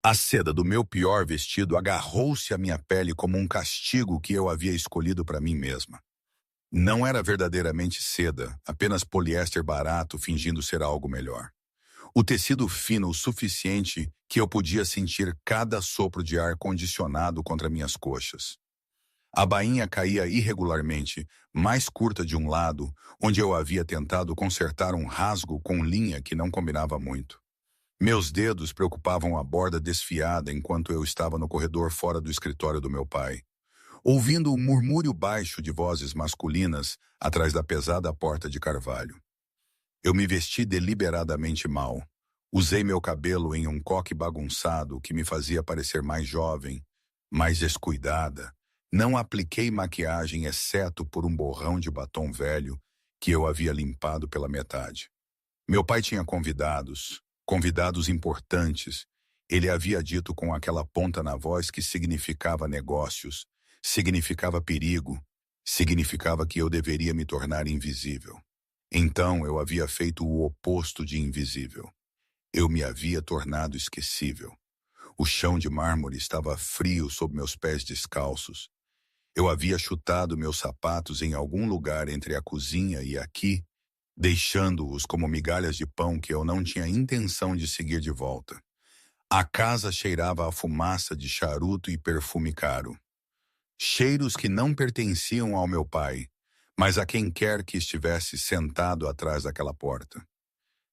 A seda do meu pior vestido agarrou-se à minha pele como um castigo que eu havia escolhido para mim mesma. Não era verdadeiramente seda, apenas poliéster barato fingindo ser algo melhor. O tecido fino o suficiente que eu podia sentir cada sopro de ar condicionado contra minhas coxas. A bainha caía irregularmente, mais curta de um lado, onde eu havia tentado consertar um rasgo com linha que não combinava muito. Meus dedos preocupavam a borda desfiada enquanto eu estava no corredor fora do escritório do meu pai, ouvindo o murmúrio baixo de vozes masculinas atrás da pesada porta de carvalho. Eu me vesti deliberadamente mal. Usei meu cabelo em um coque bagunçado que me fazia parecer mais jovem, mais descuidada. Não apliquei maquiagem exceto por um borrão de batom velho que eu havia limpado pela metade. Meu pai tinha convidados importantes. Ele havia dito com aquela ponta na voz que significava negócios, significava perigo, significava que eu deveria me tornar invisível. Então eu havia feito o oposto de invisível. Eu me havia tornado esquecível. O chão de mármore estava frio sob meus pés descalços. Eu havia chutado meus sapatos em algum lugar entre a cozinha e aqui, deixando-os como migalhas de pão que eu não tinha intenção de seguir de volta. A casa cheirava a fumaça de charuto e perfume caro. Cheiros que não pertenciam ao meu pai, mas a quem quer que estivesse sentado atrás daquela porta.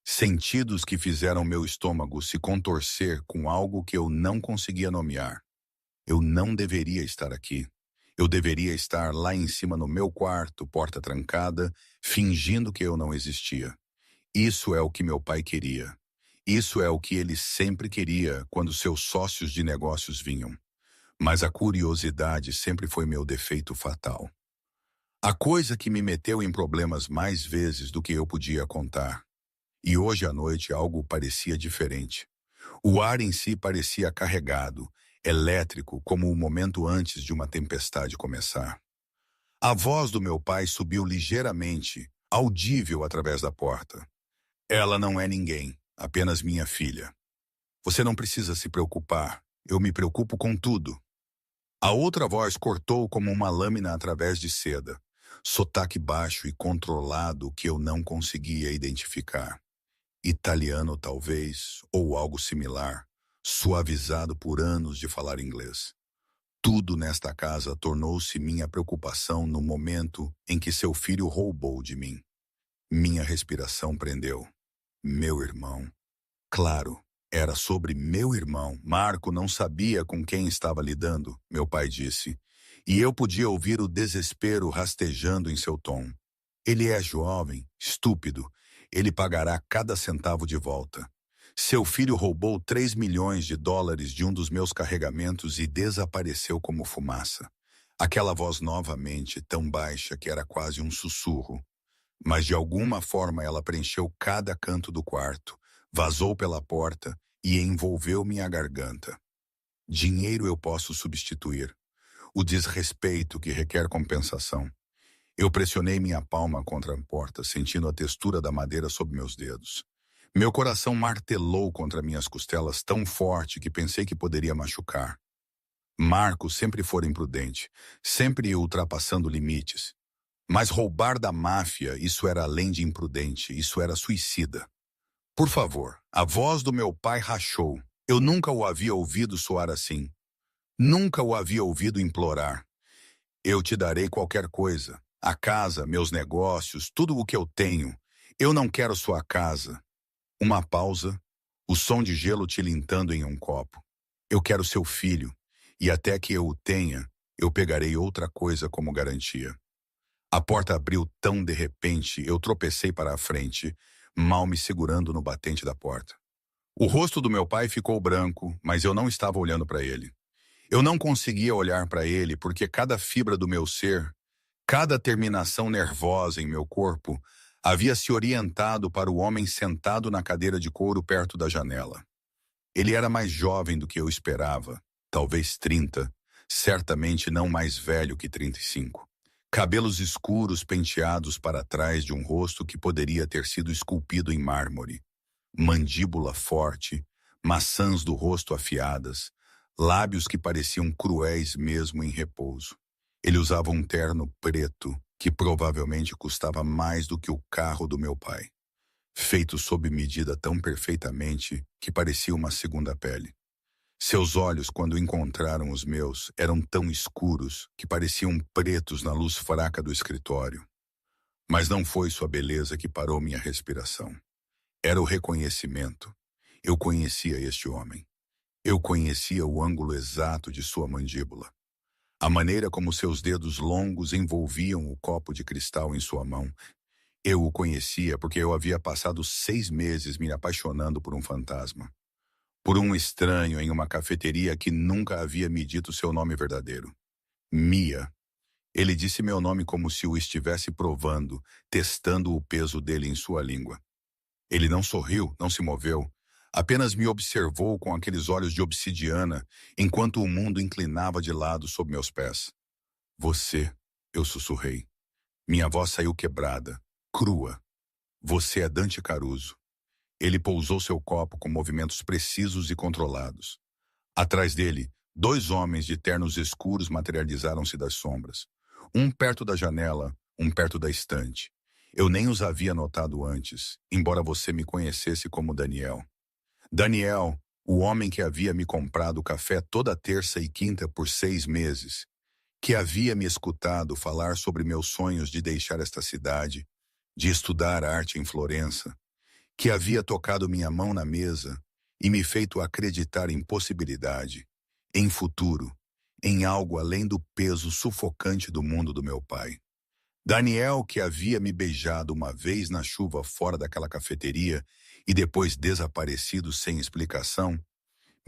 Sentidos que fizeram meu estômago se contorcer com algo que eu não conseguia nomear. Eu não deveria estar aqui. Eu deveria estar lá em cima no meu quarto, porta trancada, fingindo que eu não existia. Isso é o que meu pai queria. Isso é o que ele sempre queria quando seus sócios de negócios vinham. Mas a curiosidade sempre foi meu defeito fatal. A coisa que me meteu em problemas mais vezes do que eu podia contar. E hoje à noite algo parecia diferente. O ar em si parecia carregado, elétrico, como o momento antes de uma tempestade começar. A voz do meu pai subiu ligeiramente, audível através da porta. Ela não é ninguém, apenas minha filha. Você não precisa se preocupar, eu me preocupo com tudo. A outra voz cortou como uma lâmina através de seda, sotaque baixo e controlado que eu não conseguia identificar. Italiano talvez, ou algo similar, suavizado por anos de falar inglês. Tudo nesta casa tornou-se minha preocupação no momento em que seu filho roubou de mim. Minha respiração prendeu. Meu irmão. Claro, era sobre meu irmão. Marco não sabia com quem estava lidando, meu pai disse, e eu podia ouvir o desespero rastejando em seu tom. Ele é jovem, estúpido. Ele pagará cada centavo de volta. Seu filho roubou 3 milhões de dólares de um dos meus carregamentos e desapareceu como fumaça. Aquela voz novamente, tão baixa que era quase um sussurro. Mas de alguma forma ela preencheu cada canto do quarto, vazou pela porta e envolveu minha garganta. Dinheiro eu posso substituir. O desrespeito que requer compensação. Eu pressionei minha palma contra a porta, sentindo a textura da madeira sob meus dedos. Meu coração martelou contra minhas costelas tão forte que pensei que poderia machucar. Marco sempre fora imprudente, sempre ultrapassando limites. Mas roubar da máfia, isso era além de imprudente, isso era suicida. Por favor, a voz do meu pai rachou. Eu nunca o havia ouvido soar assim. Nunca o havia ouvido implorar. Eu te darei qualquer coisa. A casa, meus negócios, tudo o que eu tenho. Eu não quero sua casa. Uma pausa, o som de gelo tilintando em um copo. Eu quero seu filho, e até que eu o tenha, eu pegarei outra coisa como garantia. A porta abriu tão de repente, eu tropecei para a frente, mal me segurando no batente da porta. O rosto do meu pai ficou branco, mas eu não estava olhando para ele. Eu não conseguia olhar para ele porque cada fibra do meu ser, cada terminação nervosa em meu corpo havia se orientado para o homem sentado na cadeira de couro perto da janela. Ele era mais jovem do que eu esperava, talvez 30, certamente não mais velho que 35. Cabelos escuros penteados para trás de um rosto que poderia ter sido esculpido em mármore. Mandíbula forte, maçãs do rosto afiadas, lábios que pareciam cruéis mesmo em repouso. Ele usava um terno preto que provavelmente custava mais do que o carro do meu pai, feito sob medida tão perfeitamente que parecia uma segunda pele. Seus olhos, quando encontraram os meus, eram tão escuros que pareciam pretos na luz fraca do escritório. Mas não foi sua beleza que parou minha respiração. Era o reconhecimento. Eu conhecia este homem. Eu conhecia o ângulo exato de sua mandíbula. A maneira como seus dedos longos envolviam o copo de cristal em sua mão. Eu o conhecia porque eu havia passado 6 meses me apaixonando por um fantasma. Por um estranho em uma cafeteria que nunca havia me dito seu nome verdadeiro. Mia. Ele disse meu nome como se o estivesse provando, testando o peso dele em sua língua. Ele não sorriu, não se moveu. Apenas me observou com aqueles olhos de obsidiana, enquanto o mundo inclinava de lado sob meus pés. Você, eu sussurrei. Minha voz saiu quebrada, crua. Você é Dante Caruso. Ele pousou seu copo com movimentos precisos e controlados. Atrás dele, 2 homens de ternos escuros materializaram-se das sombras. Um perto da janela, um perto da estante. Eu nem os havia notado antes, embora você me conhecesse como Daniel. Daniel, o homem que havia me comprado café toda terça e quinta por 6 meses, que havia me escutado falar sobre meus sonhos de deixar esta cidade, de estudar arte em Florença, que havia tocado minha mão na mesa e me feito acreditar em possibilidade, em futuro, em algo além do peso sufocante do mundo do meu pai. Daniel, que havia me beijado uma vez na chuva fora daquela cafeteria e depois desaparecido sem explicação,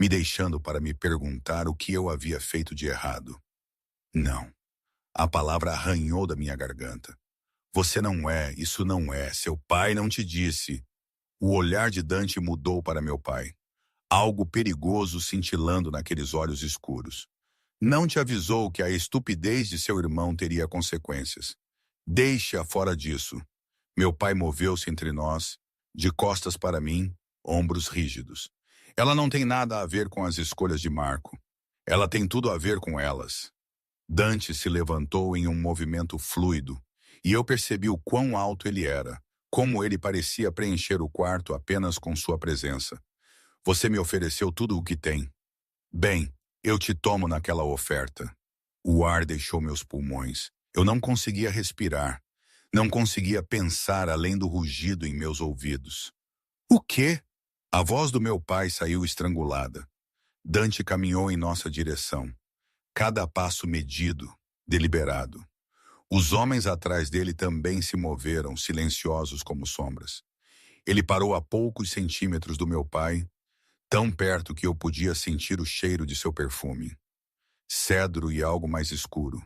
me deixando para me perguntar o que eu havia feito de errado. Não. A palavra arranhou da minha garganta. Você não é, isso não é, seu pai não te disse. O olhar de Dante mudou para meu pai. Algo perigoso cintilando naqueles olhos escuros. Não te avisou que a estupidez de seu irmão teria consequências. Deixe-a fora disso. Meu pai moveu-se entre nós, de costas para mim, ombros rígidos. Ela não tem nada a ver com as escolhas de Marco. Ela tem tudo a ver com elas. Dante se levantou em um movimento fluido, e eu percebi o quão alto ele era, como ele parecia preencher o quarto apenas com sua presença. Você me ofereceu tudo o que tem. Bem, eu te tomo naquela oferta. O ar deixou meus pulmões. Eu não conseguia respirar. Não conseguia pensar além do rugido em meus ouvidos. O quê? A voz do meu pai saiu estrangulada. Dante caminhou em nossa direção. Cada passo medido, deliberado. Os homens atrás dele também se moveram, silenciosos como sombras. Ele parou a poucos centímetros do meu pai, tão perto que eu podia sentir o cheiro de seu perfume. Cedro e algo mais escuro.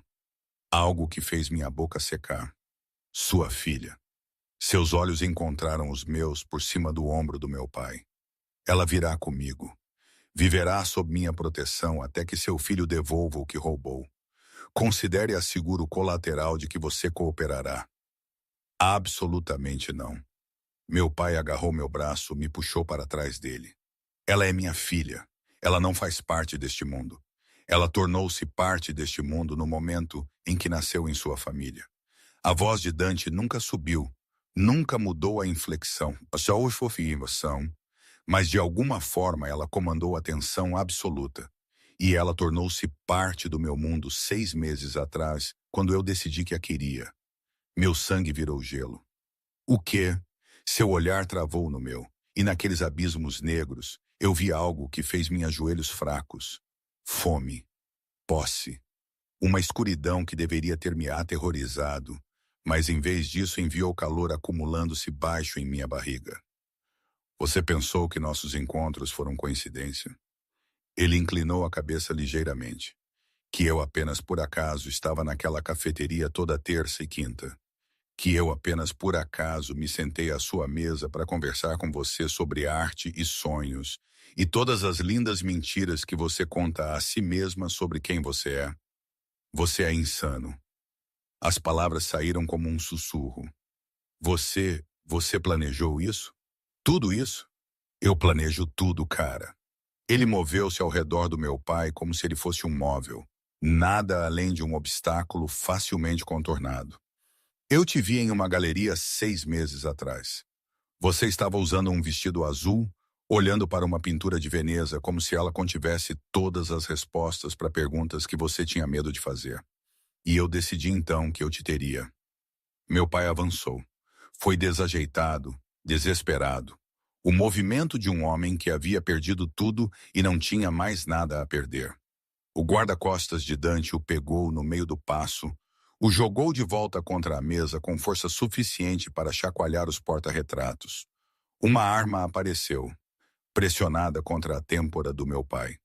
Algo que fez minha boca secar. Sua filha. Seus olhos encontraram os meus por cima do ombro do meu pai. Ela virá comigo. Viverá sob minha proteção até que seu filho devolva o que roubou. Considere-a seguro colateral de que você cooperará. Absolutamente não. Meu pai agarrou meu braço, me puxou para trás dele. Ela é minha filha. Ela não faz parte deste mundo. Ela tornou-se parte deste mundo no momento em que nasceu em sua família. A voz de Dante nunca subiu, nunca mudou a inflexão, mas de alguma forma ela comandou a tensão absoluta. E ela tornou-se parte do meu mundo 6 meses atrás, quando eu decidi que a queria. Meu sangue virou gelo. O quê? Seu olhar travou no meu, e naqueles abismos negros, eu vi algo que fez minhas joelhos fracos. Fome. Posse. Uma escuridão que deveria ter me aterrorizado, mas em vez disso enviou calor acumulando-se baixo em minha barriga. Você pensou que nossos encontros foram coincidência? Ele inclinou a cabeça ligeiramente. Que eu apenas por acaso estava naquela cafeteria toda terça e quinta. Que eu apenas por acaso me sentei à sua mesa para conversar com você sobre arte e sonhos, e todas as lindas mentiras que você conta a si mesma sobre quem você é. Você é insano. As palavras saíram como um sussurro. Você planejou isso? Tudo isso? Eu planejo tudo, cara. Ele moveu-se ao redor do meu pai como se ele fosse um móvel, nada além de um obstáculo facilmente contornado. Eu te vi em uma galeria 6 meses atrás. Você estava usando um vestido azul, olhando para uma pintura de Veneza como se ela contivesse todas as respostas para perguntas que você tinha medo de fazer. E eu decidi então que eu te teria. Meu pai avançou. Foi desajeitado, desesperado. O movimento de um homem que havia perdido tudo e não tinha mais nada a perder. O guarda-costas de Dante o pegou no meio do passo, o jogou de volta contra a mesa com força suficiente para chacoalhar os porta-retratos. Uma arma apareceu, pressionada contra a têmpora do meu pai.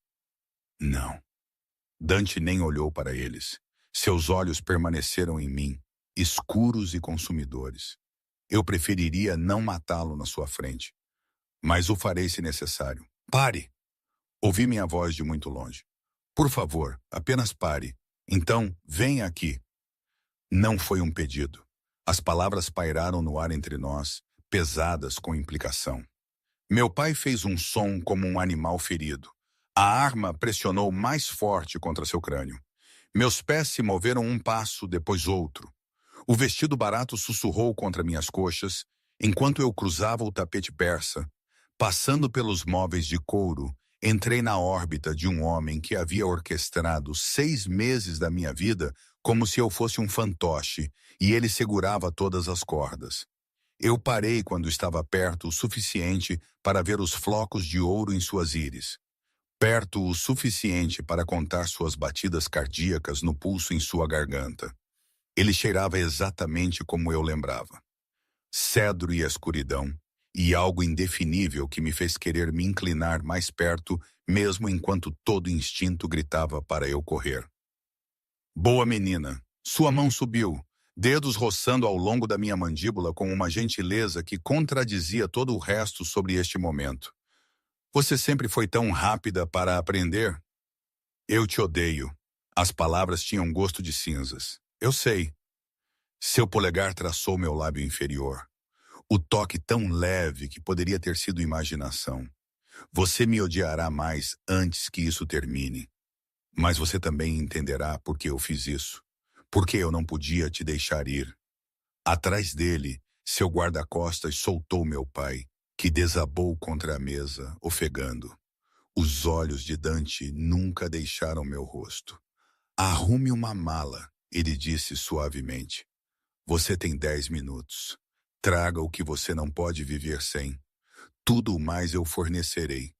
Não. Dante nem olhou para eles. Seus olhos permaneceram em mim, escuros e consumidores. Eu preferiria não matá-lo na sua frente, mas o farei se necessário. Pare! Ouvi minha voz de muito longe. Por favor, apenas pare. Então, venha aqui. Não foi um pedido. As palavras pairaram no ar entre nós, pesadas com implicação. Meu pai fez um som como um animal ferido. A arma pressionou mais forte contra seu crânio. Meus pés se moveram um passo, depois outro. O vestido barato sussurrou contra minhas coxas, enquanto eu cruzava o tapete persa. Passando pelos móveis de couro, entrei na órbita de um homem que havia orquestrado 6 meses da minha vida como se eu fosse um fantoche, e ele segurava todas as cordas. Eu parei quando estava perto o suficiente para ver os flocos de ouro em suas íris. Perto o suficiente para contar suas batidas cardíacas no pulso em sua garganta. Ele cheirava exatamente como eu lembrava. Cedro e escuridão, e algo indefinível que me fez querer me inclinar mais perto, mesmo enquanto todo instinto gritava para eu correr. Boa menina, sua mão subiu, dedos roçando ao longo da minha mandíbula com uma gentileza que contradizia todo o resto sobre este momento. Você sempre foi tão rápida para aprender? Eu te odeio. As palavras tinham gosto de cinzas. Eu sei. Seu polegar traçou meu lábio inferior. O toque tão leve que poderia ter sido imaginação. Você me odiará mais antes que isso termine. Mas você também entenderá por que eu fiz isso. Porque eu não podia te deixar ir. Atrás dele, seu guarda-costas soltou meu pai, que desabou contra a mesa, ofegando. Os olhos de Dante nunca deixaram meu rosto. Arrume uma mala, ele disse suavemente. Você tem 10 minutos. Traga o que você não pode viver sem. Tudo o mais eu fornecerei.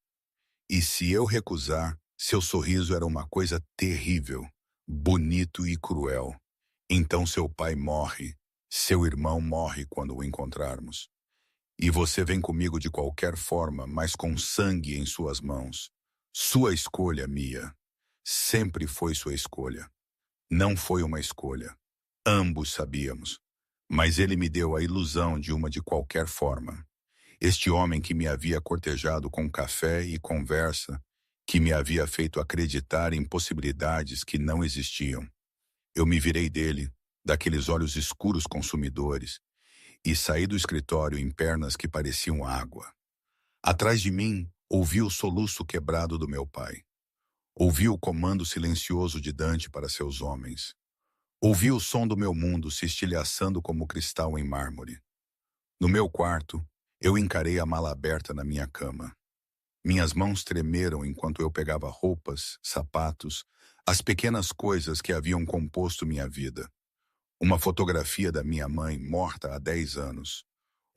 E se eu recusar, seu sorriso era uma coisa terrível, bonito e cruel. Então seu pai morre, seu irmão morre quando o encontrarmos. E você vem comigo de qualquer forma, mas com sangue em suas mãos. Sua escolha, Mia. Sempre foi sua escolha. Não foi uma escolha. Ambos sabíamos. Mas ele me deu a ilusão de uma de qualquer forma. Este homem que me havia cortejado com café e conversa, que me havia feito acreditar em possibilidades que não existiam. Eu me virei dele, daqueles olhos escuros consumidores, e saí do escritório em pernas que pareciam água. Atrás de mim, ouvi o soluço quebrado do meu pai. Ouvi o comando silencioso de Dante para seus homens. Ouvi o som do meu mundo se estilhaçando como cristal em mármore. No meu quarto, eu encarei a mala aberta na minha cama. Minhas mãos tremeram enquanto eu pegava roupas, sapatos, as pequenas coisas que haviam composto minha vida. Uma fotografia da minha mãe morta há 10 anos.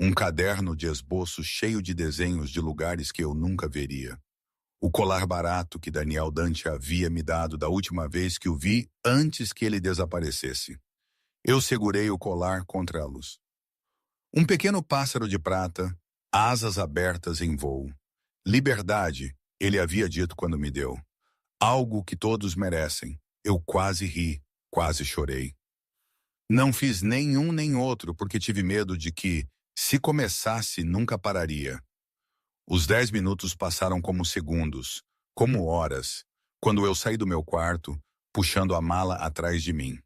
Um caderno de esboços cheio de desenhos de lugares que eu nunca veria. O colar barato que Daniel Dante havia me dado da última vez que o vi antes que ele desaparecesse. Eu segurei o colar contra a luz. Um pequeno pássaro de prata, asas abertas em voo. Liberdade, ele havia dito quando me deu. Algo que todos merecem. Eu quase ri, quase chorei. Não fiz nenhum nem outro porque tive medo de que, se começasse, nunca pararia. Os 10 minutos passaram como segundos, como horas, quando eu saí do meu quarto, puxando a mala atrás de mim.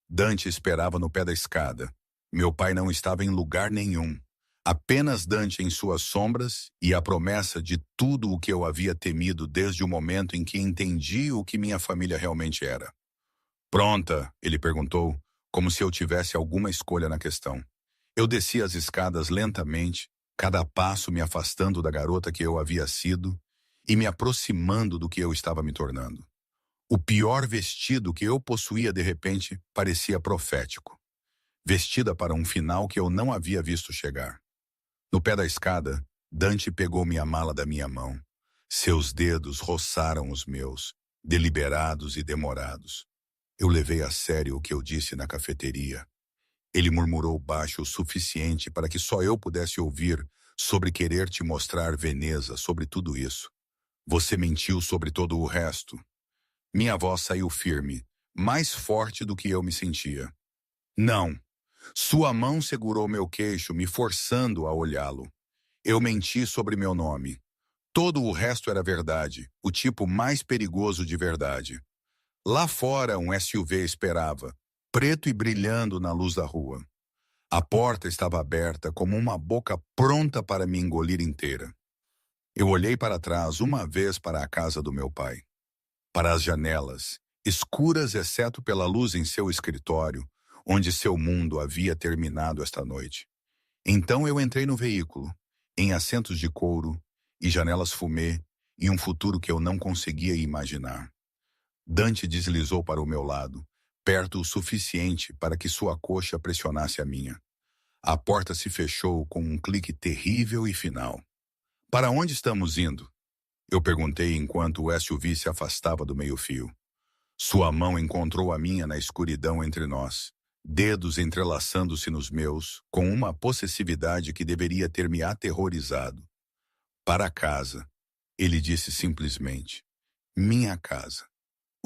Dante esperava no pé da escada. Meu pai não estava em lugar nenhum. Apenas Dante em suas sombras e a promessa de tudo o que eu havia temido desde o momento em que entendi o que minha família realmente era. Pronta? Ele perguntou, como se eu tivesse alguma escolha na questão. Eu desci as escadas lentamente, cada passo me afastando da garota que eu havia sido e me aproximando do que eu estava me tornando. O pior vestido que eu possuía de repente parecia profético, vestida para um final que eu não havia visto chegar. No pé da escada, Dante pegou minha mala da minha mão. Seus dedos roçaram os meus, deliberados e demorados. Eu levei a sério o que eu disse na cafeteria. Ele murmurou baixo o suficiente para que só eu pudesse ouvir sobre querer te mostrar Veneza, sobre tudo isso. Você mentiu sobre todo o resto. Minha voz saiu firme, mais forte do que eu me sentia. Não. Sua mão segurou meu queixo, me forçando a olhá-lo. Eu menti sobre meu nome. Todo o resto era verdade, o tipo mais perigoso de verdade. Lá fora, um SUV esperava, preto e brilhando na luz da rua. A porta estava aberta, como uma boca pronta para me engolir inteira. Eu olhei para trás uma vez para a casa do meu pai. Para as janelas, escuras exceto pela luz em seu escritório, onde seu mundo havia terminado esta noite. Então eu entrei no veículo, em assentos de couro e janelas fumê e um futuro que eu não conseguia imaginar. Dante deslizou para o meu lado, perto o suficiente para que sua coxa pressionasse a minha. A porta se fechou com um clique terrível e final. Para onde estamos indo? Eu perguntei enquanto o SUV se afastava do meio-fio. Sua mão encontrou a minha na escuridão entre nós, dedos entrelaçando-se nos meus, com uma possessividade que deveria ter me aterrorizado. Para casa, ele disse simplesmente. Minha casa.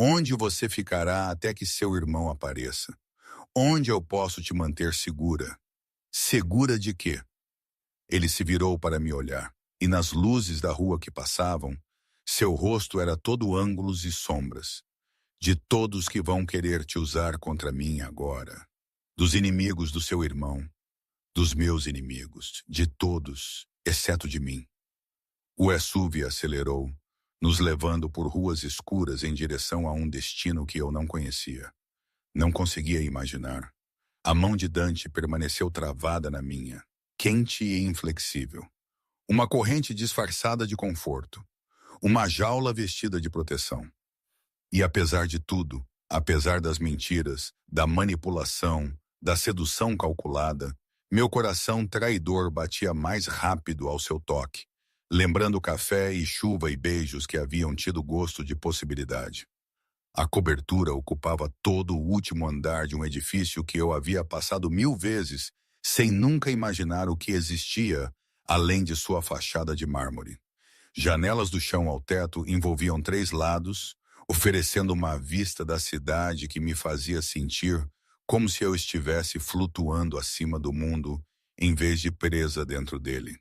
Onde você ficará até que seu irmão apareça? Onde eu posso te manter segura? Segura de quê? Ele se virou para me olhar, e nas luzes da rua que passavam, seu rosto era todo ângulos e sombras. De todos que vão querer te usar contra mim agora. Dos inimigos do seu irmão. Dos meus inimigos. De todos, exceto de mim. O SUV acelerou, nos levando por ruas escuras em direção a um destino que eu não conhecia. Não conseguia imaginar. A mão de Dante permaneceu travada na minha, quente e inflexível. Uma corrente disfarçada de conforto. Uma jaula vestida de proteção. E apesar de tudo, apesar das mentiras, da manipulação, da sedução calculada, meu coração traidor batia mais rápido ao seu toque, lembrando café e chuva e beijos que haviam tido gosto de possibilidade. A cobertura ocupava todo o último andar de um edifício que eu havia passado 1000 vezes, sem nunca imaginar o que existia além de sua fachada de mármore. Janelas do chão ao teto envolviam 3 lados, oferecendo uma vista da cidade que me fazia sentir como se eu estivesse flutuando acima do mundo em vez de presa dentro dele.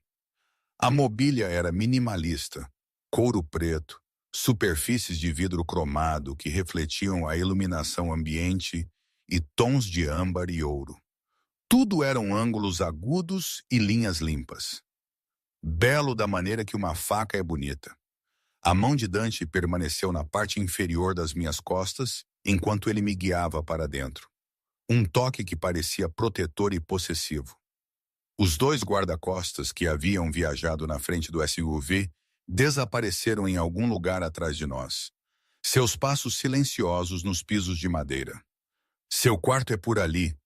A mobília era minimalista, couro preto, superfícies de vidro cromado que refletiam a iluminação ambiente e tons de âmbar e ouro. Tudo eram ângulos agudos e linhas limpas. Belo da maneira que uma faca é bonita. A mão de Dante permaneceu na parte inferior das minhas costas enquanto ele me guiava para dentro. Um toque que parecia protetor e possessivo. Os 2 guarda-costas que haviam viajado na frente do SUV desapareceram em algum lugar atrás de nós. Seus passos silenciosos nos pisos de madeira. Seu quarto é por ali.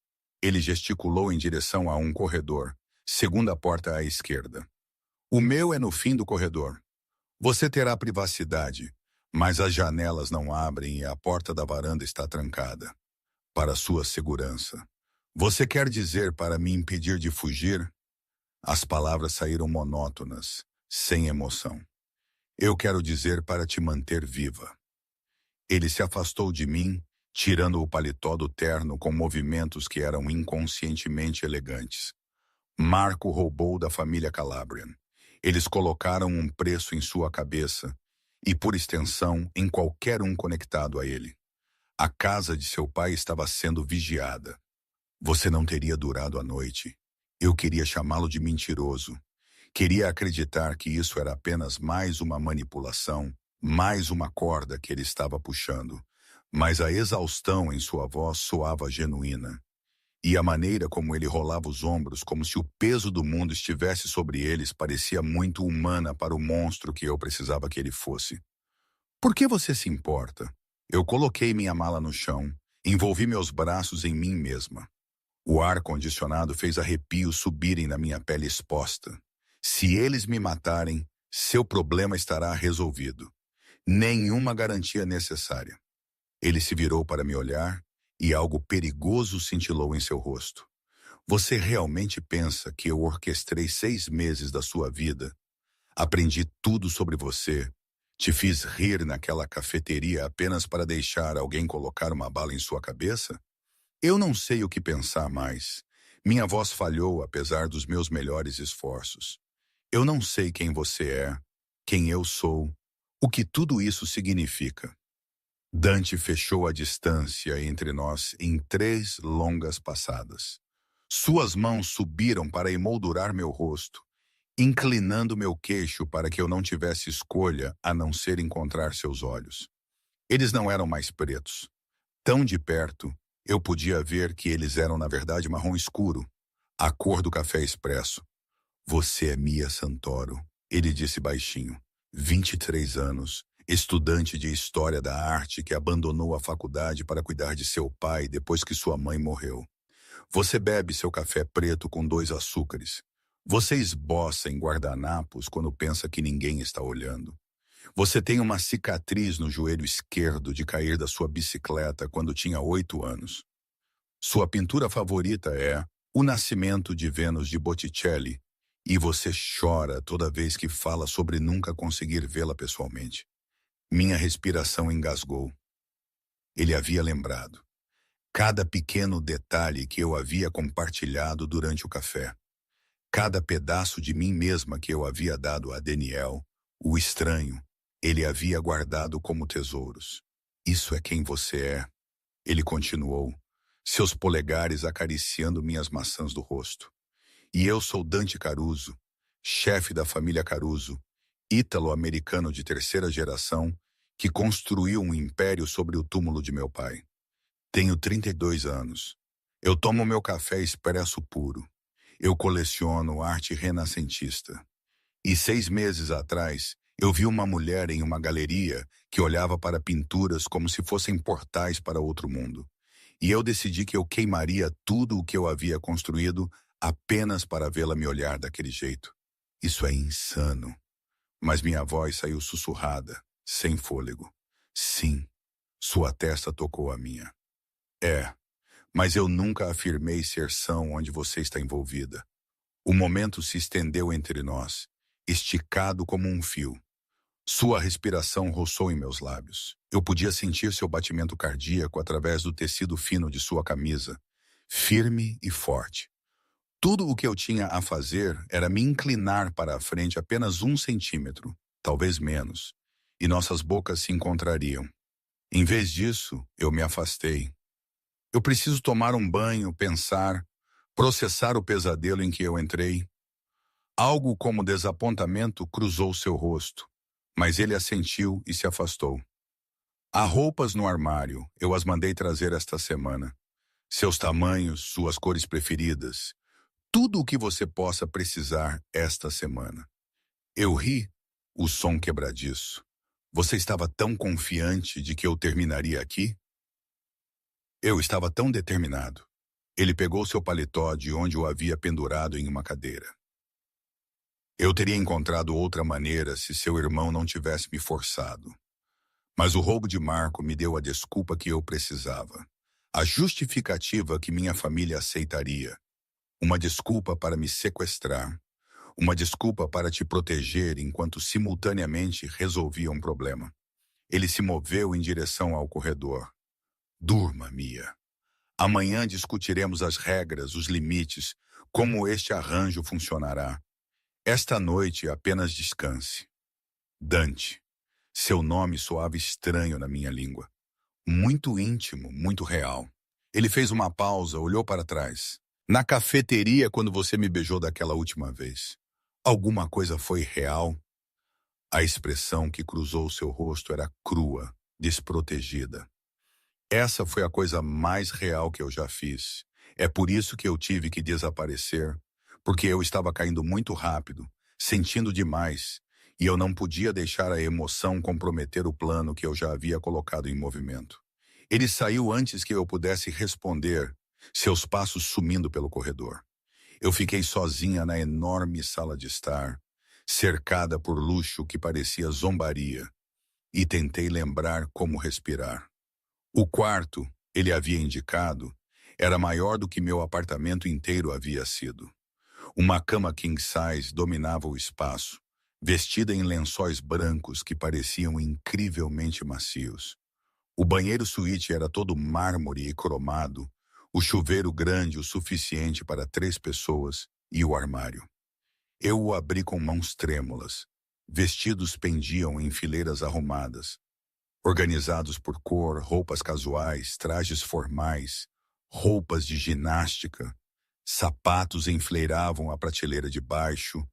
Ele gesticulou em direção a um corredor, segunda porta à esquerda. O meu é no fim do corredor. Você terá privacidade, mas as janelas não abrem e a porta da varanda está trancada. Para sua segurança. Você quer dizer para me impedir de fugir? As palavras saíram monótonas, sem emoção. Eu quero dizer para te manter viva. Ele se afastou de mim, tirando o paletó do terno com movimentos que eram inconscientemente elegantes. Marco roubou da família Calabrian. Eles colocaram um preço em sua cabeça e, por extensão, em qualquer um conectado a ele. A casa de seu pai estava sendo vigiada. Você não teria durado a noite. Eu queria chamá-lo de mentiroso. Queria acreditar que isso era apenas mais uma manipulação, mais uma corda que ele estava puxando. Mas a exaustão em sua voz soava genuína. E a maneira como ele rolava os ombros, como se o peso do mundo estivesse sobre eles, parecia muito humana para o monstro que eu precisava que ele fosse. Por que você se importa? Eu coloquei minha mala no chão, envolvi meus braços em mim mesma. O ar-condicionado fez arrepios subirem na minha pele exposta. Se eles me matarem, seu problema estará resolvido. Nenhuma garantia necessária. Ele se virou para me olhar e algo perigoso cintilou em seu rosto. Você realmente pensa que eu orquestrei 6 meses da sua vida? Aprendi tudo sobre você. Te fiz rir naquela cafeteria apenas para deixar alguém colocar uma bala em sua cabeça? Eu não sei o que pensar mais. Minha voz falhou apesar dos meus melhores esforços. Eu não sei quem você é, quem eu sou, o que tudo isso significa. Dante fechou a distância entre nós em 3 longas passadas. Suas mãos subiram para emoldurar meu rosto, inclinando meu queixo para que eu não tivesse escolha a não ser encontrar seus olhos. Eles não eram mais pretos. Tão de perto, eu podia ver que eles eram na verdade marrom escuro, a cor do café expresso. Você é Mia Santoro, ele disse baixinho. 23 anos, estudante de História da Arte que abandonou a faculdade para cuidar de seu pai depois que sua mãe morreu. Você bebe seu café preto com 2 açúcares. Você esboça em guardanapos quando pensa que ninguém está olhando. Você tem uma cicatriz no joelho esquerdo de cair da sua bicicleta quando tinha 8 anos. Sua pintura favorita é O Nascimento de Vênus de Botticelli, e você chora toda vez que fala sobre nunca conseguir vê-la pessoalmente. Minha respiração engasgou. Ele havia lembrado. Cada pequeno detalhe que eu havia compartilhado durante o café. Cada pedaço de mim mesma que eu havia dado a Daniel, o estranho, ele havia guardado como tesouros. Isso é quem você é, ele continuou, seus polegares acariciando minhas maçãs do rosto. E eu sou Dante Caruso, chefe da família Caruso, ítalo-americano de 3ª geração, que construiu um império sobre o túmulo de meu pai. Tenho 32 anos. Eu tomo meu café expresso puro. Eu coleciono arte renascentista. E 6 meses atrás, eu vi uma mulher em uma galeria que olhava para pinturas como se fossem portais para outro mundo. E eu decidi que eu queimaria tudo o que eu havia construído apenas para vê-la me olhar daquele jeito. Isso é insano. Mas minha voz saiu sussurrada, sem fôlego. Sim, sua testa tocou a minha. É, mas eu nunca afirmei ser são onde você está envolvida. O momento se estendeu entre nós, esticado como um fio. Sua respiração roçou em meus lábios. Eu podia sentir seu batimento cardíaco através do tecido fino de sua camisa, firme e forte. Tudo o que eu tinha a fazer era me inclinar para a frente apenas 1 centímetro, talvez menos, e nossas bocas se encontrariam. Em vez disso, eu me afastei. Eu preciso tomar um banho, pensar, processar o pesadelo em que eu entrei. Algo como desapontamento cruzou seu rosto, mas ele assentiu e se afastou. Há roupas no armário, eu as mandei trazer esta semana. Seus tamanhos, suas cores preferidas, tudo o que você possa precisar esta semana. Eu ri, o som quebradiço. Você estava tão confiante de que eu terminaria aqui? Eu estava tão determinado. Ele pegou seu paletó de onde o havia pendurado em uma cadeira. Eu teria encontrado outra maneira se seu irmão não tivesse me forçado. Mas o roubo de Marco me deu a desculpa que eu precisava. A justificativa que minha família aceitaria. Uma desculpa para me sequestrar. Uma desculpa para te proteger enquanto simultaneamente resolvia um problema. Ele se moveu em direção ao corredor. Durma, Mia. Amanhã discutiremos as regras, os limites, como este arranjo funcionará. Esta noite apenas descanse. Dante. Seu nome soava estranho na minha língua. Muito íntimo, muito real. Ele fez uma pausa, olhou para trás. Na cafeteria, quando você me beijou daquela última vez. Alguma coisa foi real? A expressão que cruzou seu rosto era crua, desprotegida. Essa foi a coisa mais real que eu já fiz. É por isso que eu tive que desaparecer, porque eu estava caindo muito rápido, sentindo demais, e eu não podia deixar a emoção comprometer o plano que eu já havia colocado em movimento. Ele saiu antes que eu pudesse responder, seus passos sumindo pelo corredor. Eu fiquei sozinha na enorme sala de estar, cercada por luxo que parecia zombaria, e tentei lembrar como respirar. O quarto, ele havia indicado, era maior do que meu apartamento inteiro havia sido. Uma cama king size dominava o espaço, vestida em lençóis brancos que pareciam incrivelmente macios. O banheiro suíte era todo mármore e cromado, o chuveiro grande o suficiente para 3 pessoas e o armário. Eu o abri com mãos trêmulas. Vestidos pendiam em fileiras arrumadas, organizados por cor, roupas casuais, trajes formais, roupas de ginástica, sapatos enfileiravam a prateleira de baixo,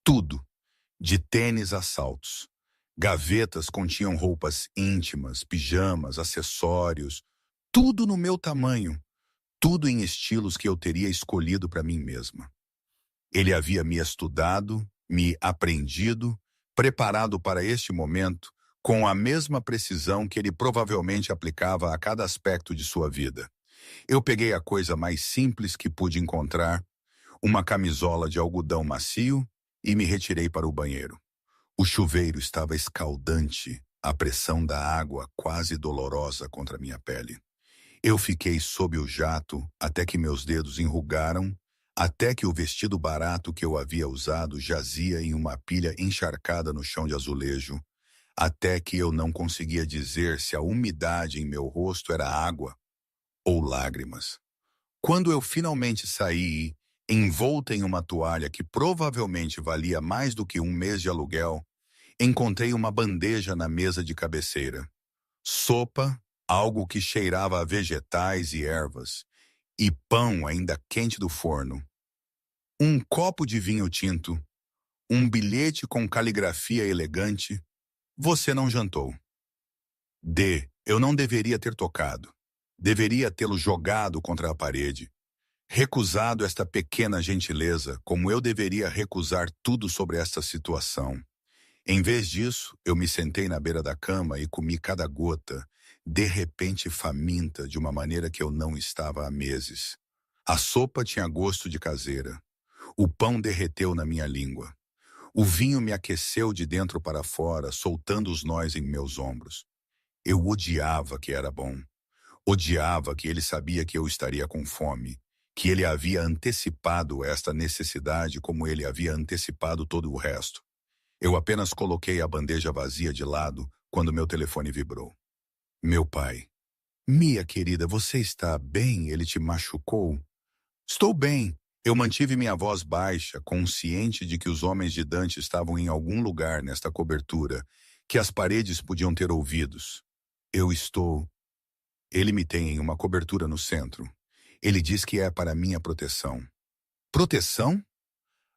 tudo, de tênis a saltos. Gavetas continham roupas íntimas, pijamas, acessórios, tudo no meu tamanho, tudo em estilos que eu teria escolhido para mim mesma. Ele havia me estudado, me aprendido, preparado para este momento, com a mesma precisão que ele provavelmente aplicava a cada aspecto de sua vida. Eu peguei a coisa mais simples que pude encontrar, uma camisola de algodão macio, e me retirei para o banheiro. O chuveiro estava escaldante, a pressão da água quase dolorosa contra minha pele. Eu fiquei sob o jato até que meus dedos enrugaram, até que o vestido barato que eu havia usado jazia em uma pilha encharcada no chão de azulejo, até que eu não conseguia dizer se a umidade em meu rosto era água ou lágrimas. Quando eu finalmente saí, envolta em uma toalha que provavelmente valia mais do que um mês de aluguel, encontrei uma bandeja na mesa de cabeceira. Sopa, algo que cheirava a vegetais e ervas, e pão ainda quente do forno. Um copo de vinho tinto, um bilhete com caligrafia elegante. Você não jantou. Eu não deveria ter tocado. Deveria tê-lo jogado contra a parede. Recusado esta pequena gentileza, como eu deveria recusar tudo sobre esta situação. Em vez disso, eu me sentei na beira da cama e comi cada gota, de repente faminta de uma maneira que eu não estava há meses. A sopa tinha gosto de caseira. O pão derreteu na minha língua. O vinho me aqueceu de dentro para fora, soltando os nós em meus ombros. Eu odiava que era bom. Odiava que ele sabia que eu estaria com fome, que ele havia antecipado esta necessidade como ele havia antecipado todo o resto. Eu apenas coloquei a bandeja vazia de lado quando meu telefone vibrou. Meu pai. Mia, querida, você está bem? Ele te machucou? Estou bem. Eu mantive minha voz baixa, consciente de que os homens de Dante estavam em algum lugar nesta cobertura, que as paredes podiam ter ouvidos. Eu estou... Ele me tem em uma cobertura no centro. Ele diz que é para minha proteção. Proteção?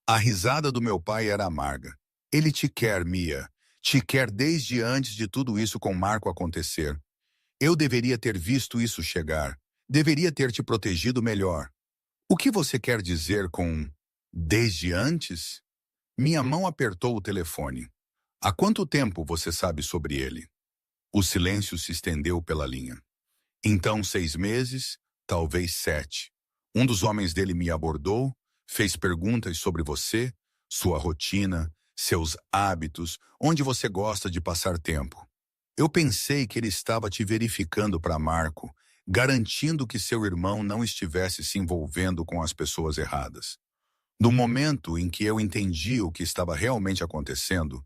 A risada do meu pai era amarga. Ele te quer, Mia. Te quer desde antes de tudo isso com Marco acontecer. Eu deveria ter visto isso chegar. Deveria ter te protegido melhor. O que você quer dizer com desde antes? Minha mão apertou o telefone. Há quanto tempo você sabe sobre ele? O silêncio se estendeu pela linha. Então 6 meses, talvez 7. Um dos homens dele me abordou, fez perguntas sobre você, sua rotina, seus hábitos, onde você gosta de passar tempo. Eu pensei que ele estava te verificando para Marco, garantindo que seu irmão não estivesse se envolvendo com as pessoas erradas. No momento em que eu entendi o que estava realmente acontecendo,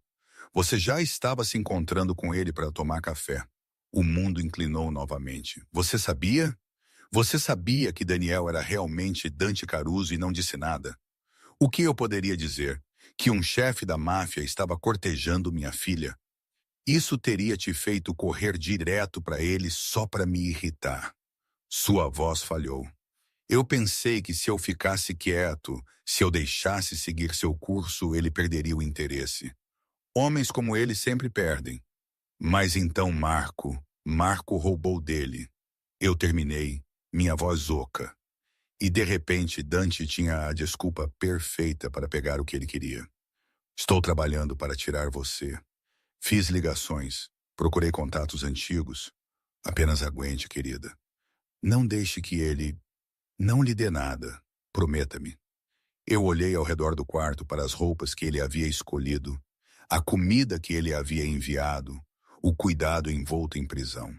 você já estava se encontrando com ele para tomar café. O mundo inclinou novamente. Você sabia? Você sabia que Daniel era realmente Dante Caruso e não disse nada? O que eu poderia dizer? Que um chefe da máfia estava cortejando minha filha? Isso teria te feito correr direto para ele só para me irritar. Sua voz falhou. Eu pensei que se eu ficasse quieto, se eu deixasse seguir seu curso, ele perderia o interesse. Homens como ele sempre perdem. Mas então Marco roubou dele. Eu terminei, minha voz oca. E de repente Dante tinha a desculpa perfeita para pegar o que ele queria. Estou trabalhando para tirar você. Fiz ligações, procurei contatos antigos. Apenas aguente, querida. Não deixe que ele não lhe dê nada. Prometa-me. Eu olhei ao redor do quarto para as roupas que ele havia escolhido, a comida que ele havia enviado, o cuidado envolto em prisão.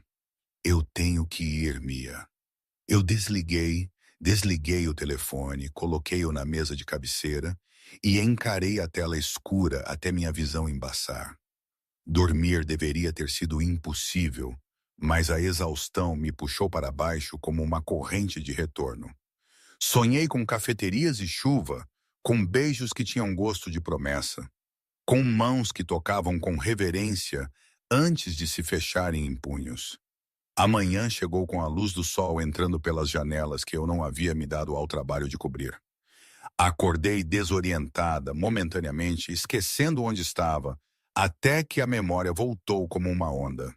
Eu tenho que ir, Mia. Eu desliguei o telefone, coloquei-o na mesa de cabeceira e encarei a tela escura até minha visão embaçar. Dormir deveria ter sido impossível, mas a exaustão me puxou para baixo como uma corrente de retorno. Sonhei com cafeterias e chuva, com beijos que tinham gosto de promessa, com mãos que tocavam com reverência antes de se fecharem em punhos. A manhã chegou com a luz do sol entrando pelas janelas que eu não havia me dado ao trabalho de cobrir. Acordei desorientada, momentaneamente, esquecendo onde estava, até que a memória voltou como uma onda.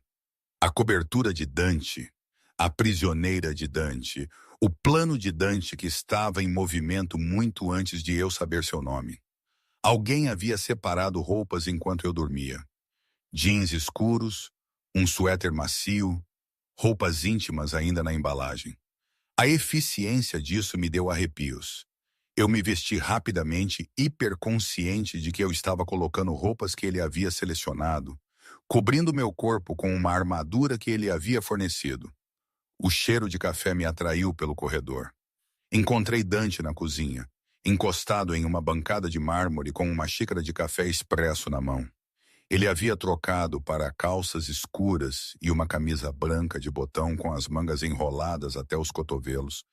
A cobertura de Dante, a prisioneira de Dante, o plano de Dante que estava em movimento muito antes de eu saber seu nome. Alguém havia separado roupas enquanto eu dormia. Jeans escuros, um suéter macio, roupas íntimas ainda na embalagem. A eficiência disso me deu arrepios. Eu me vesti rapidamente, hiperconsciente de que eu estava colocando roupas que ele havia selecionado, cobrindo meu corpo com uma armadura que ele havia fornecido. O cheiro de café me atraiu pelo corredor. Encontrei Dante na cozinha, encostado em uma bancada de mármore com uma xícara de café expresso na mão. Ele havia trocado para calças escuras e uma camisa branca de botão com as mangas enroladas até os cotovelos,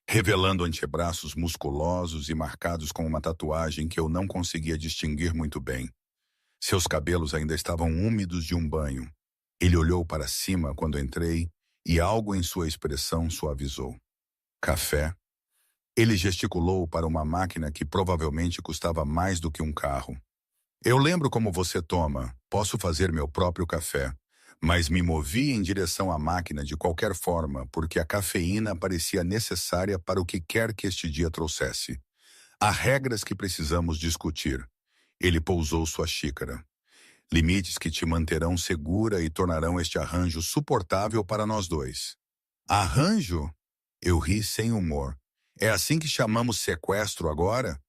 revelando antebraços musculosos e marcados com uma tatuagem que eu não conseguia distinguir muito bem. Seus cabelos ainda estavam úmidos de um banho. Ele olhou para cima quando entrei e algo em sua expressão suavizou. Café? Ele gesticulou para uma máquina que provavelmente custava mais do que um carro. Eu lembro como você toma, posso fazer meu próprio café, mas me movi em direção à máquina de qualquer forma porque a cafeína parecia necessária para o que quer que este dia trouxesse. Há regras que precisamos discutir. Ele pousou sua xícara. Limites que te manterão segura e tornarão este arranjo suportável para nós dois. Arranjo? Eu ri sem humor. É assim que chamamos sequestro agora?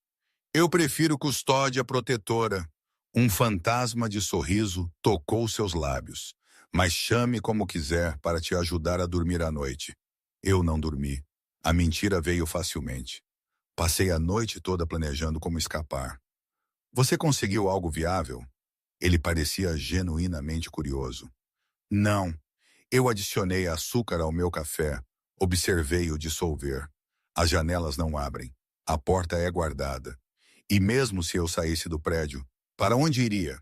Eu prefiro custódia protetora. Um fantasma de sorriso tocou seus lábios. Mas chame como quiser para te ajudar a dormir à noite. Eu não dormi. A mentira veio facilmente. Passei a noite toda planejando como escapar. Você conseguiu algo viável? Ele parecia genuinamente curioso. Não. Eu adicionei açúcar ao meu café. Observei-o dissolver. As janelas não abrem. A porta é guardada. E mesmo se eu saísse do prédio, para onde iria?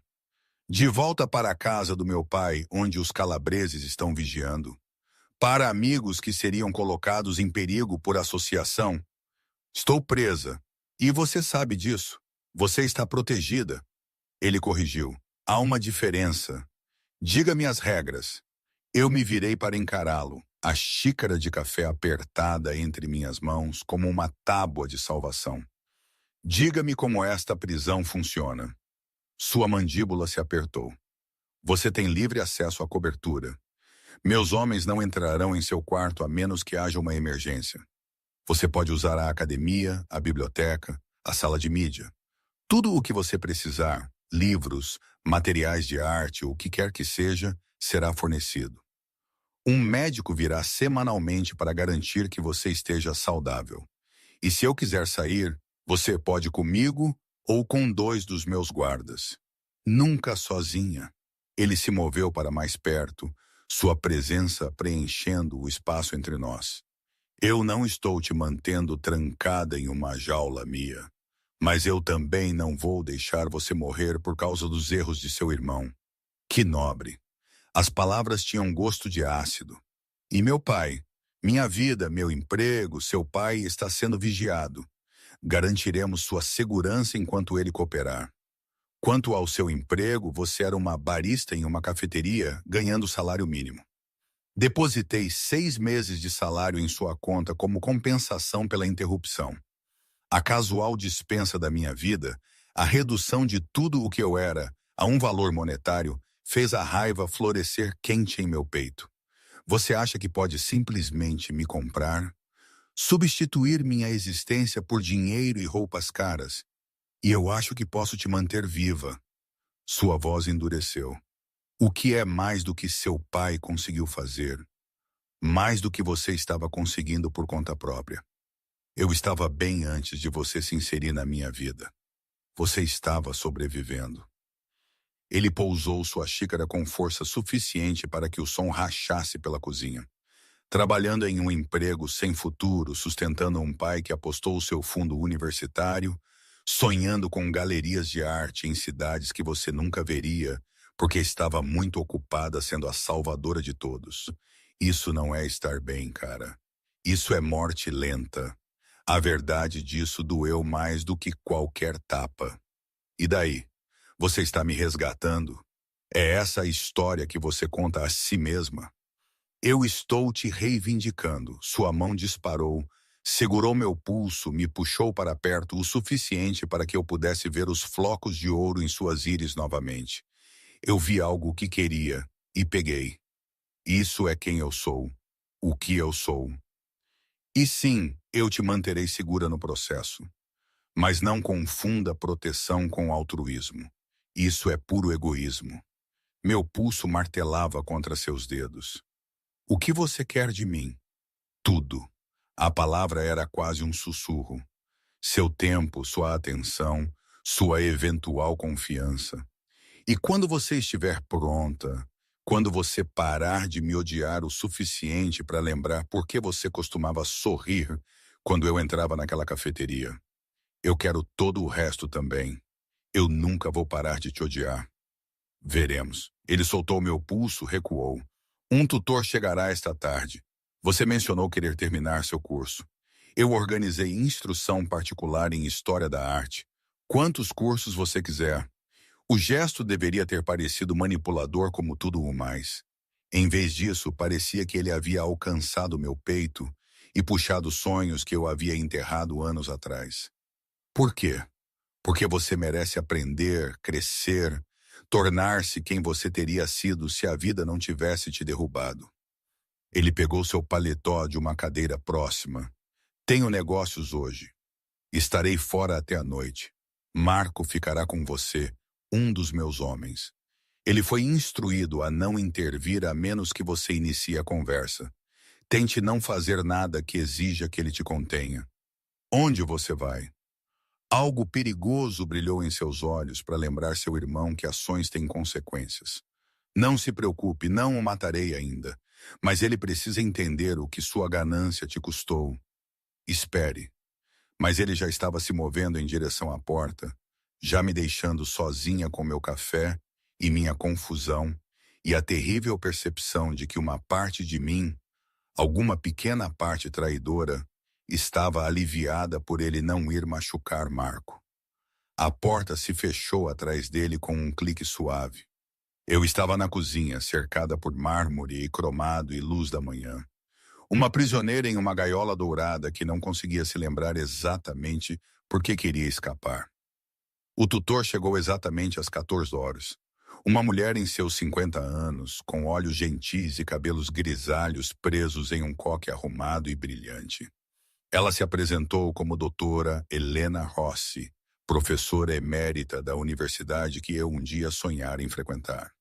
De volta para a casa do meu pai, onde os calabreses estão vigiando. Para amigos que seriam colocados em perigo por associação. Estou presa. E você sabe disso. Você está protegida. Ele corrigiu. Há uma diferença. Diga-me as regras. Eu me virei para encará-lo, a xícara de café apertada entre minhas mãos como uma tábua de salvação. Diga-me como esta prisão funciona. Sua mandíbula se apertou. Você tem livre acesso à cobertura. Meus homens não entrarão em seu quarto a menos que haja uma emergência. Você pode usar a academia, a biblioteca, a sala de mídia. Tudo o que você precisar, livros, materiais de arte, o que quer que seja, será fornecido. Um médico virá semanalmente para garantir que você esteja saudável. E se eu quiser sair, você pode comigo ou com 2 dos meus guardas. Nunca sozinha. Ele se moveu para mais perto, sua presença preenchendo o espaço entre nós. Eu não estou te mantendo trancada em uma jaula, Mia. Mas eu também não vou deixar você morrer por causa dos erros de seu irmão. Que nobre. As palavras tinham gosto de ácido. E meu pai Minha vida, meu emprego, seu pai está sendo vigiado. Garantiremos sua segurança enquanto ele cooperar. Quanto ao seu emprego, você era uma barista em uma cafeteria, ganhando salário mínimo. Depositei 6 meses de salário em sua conta como compensação pela interrupção. A casual dispensa da minha vida, a redução de tudo o que eu era a um valor monetário, fez a raiva florescer quente em meu peito. Você acha que pode simplesmente me comprar? Substituir minha existência por dinheiro e roupas caras? E eu acho que posso te manter viva. Sua voz endureceu. O que é mais do que seu pai conseguiu fazer? Mais do que você estava conseguindo por conta própria. Eu estava bem antes de você se inserir na minha vida. Você estava sobrevivendo. Ele pousou sua xícara com força suficiente para que o som rachasse pela cozinha. Trabalhando em um emprego sem futuro, sustentando um pai que apostou o seu fundo universitário, sonhando com galerias de arte em cidades que você nunca veria, porque estava muito ocupada sendo a salvadora de todos. Isso não é estar bem, cara. Isso é morte lenta. A verdade disso doeu mais do que qualquer tapa. E daí? Você está me resgatando? É essa a história que você conta a si mesma? Eu estou te reivindicando. Sua mão disparou, segurou meu pulso, me puxou para perto o suficiente para que eu pudesse ver os flocos de ouro em suas íris novamente. Eu vi algo que queria e peguei. Isso é quem eu sou. O que eu sou. E sim, eu te manterei segura no processo. Mas não confunda proteção com altruísmo. Isso é puro egoísmo. Meu pulso martelava contra seus dedos. O que você quer de mim? Tudo. A palavra era quase um sussurro. Seu tempo, sua atenção, sua eventual confiança. E quando você estiver pronta, quando você parar de me odiar o suficiente para lembrar por que você costumava sorrir quando eu entrava naquela cafeteria, eu quero todo o resto também. Eu nunca vou parar de te odiar. Veremos. Ele soltou meu pulso, recuou. Um tutor chegará esta tarde. Você mencionou querer terminar seu curso. Eu organizei instrução particular em História da Arte. Quantos cursos você quiser. O gesto deveria ter parecido manipulador como tudo o mais. Em vez disso, parecia que ele havia alcançado meu peito e puxado sonhos que eu havia enterrado anos atrás. Por quê? Porque você merece aprender, crescer, tornar-se quem você teria sido se a vida não tivesse te derrubado. Ele pegou seu paletó de uma cadeira próxima. Tenho negócios hoje. Estarei fora até a noite. Marco ficará com você, um dos meus homens. Ele foi instruído a não intervir a menos que você inicie a conversa. Tente não fazer nada que exija que ele te contenha. Onde você vai? Algo perigoso brilhou em seus olhos para lembrar seu irmão que ações têm consequências. Não se preocupe, não o matarei ainda, mas ele precisa entender o que sua ganância te custou. Espere. Mas ele já estava se movendo em direção à porta, já me deixando sozinha com meu café e minha confusão e a terrível percepção de que uma parte de mim, alguma pequena parte traidora, estava aliviada por ele não ir machucar Marco. A porta se fechou atrás dele com um clique suave. Eu estava na cozinha, cercada por mármore e cromado e luz da manhã. Uma prisioneira em uma gaiola dourada que não conseguia se lembrar exatamente por que queria escapar. O tutor chegou exatamente às 14 horas. Uma mulher em seus 50 anos, com olhos gentis e cabelos grisalhos presos em um coque arrumado e brilhante. Ela se apresentou como doutora Helena Rossi, professora emérita da universidade que eu um dia sonhara em frequentar.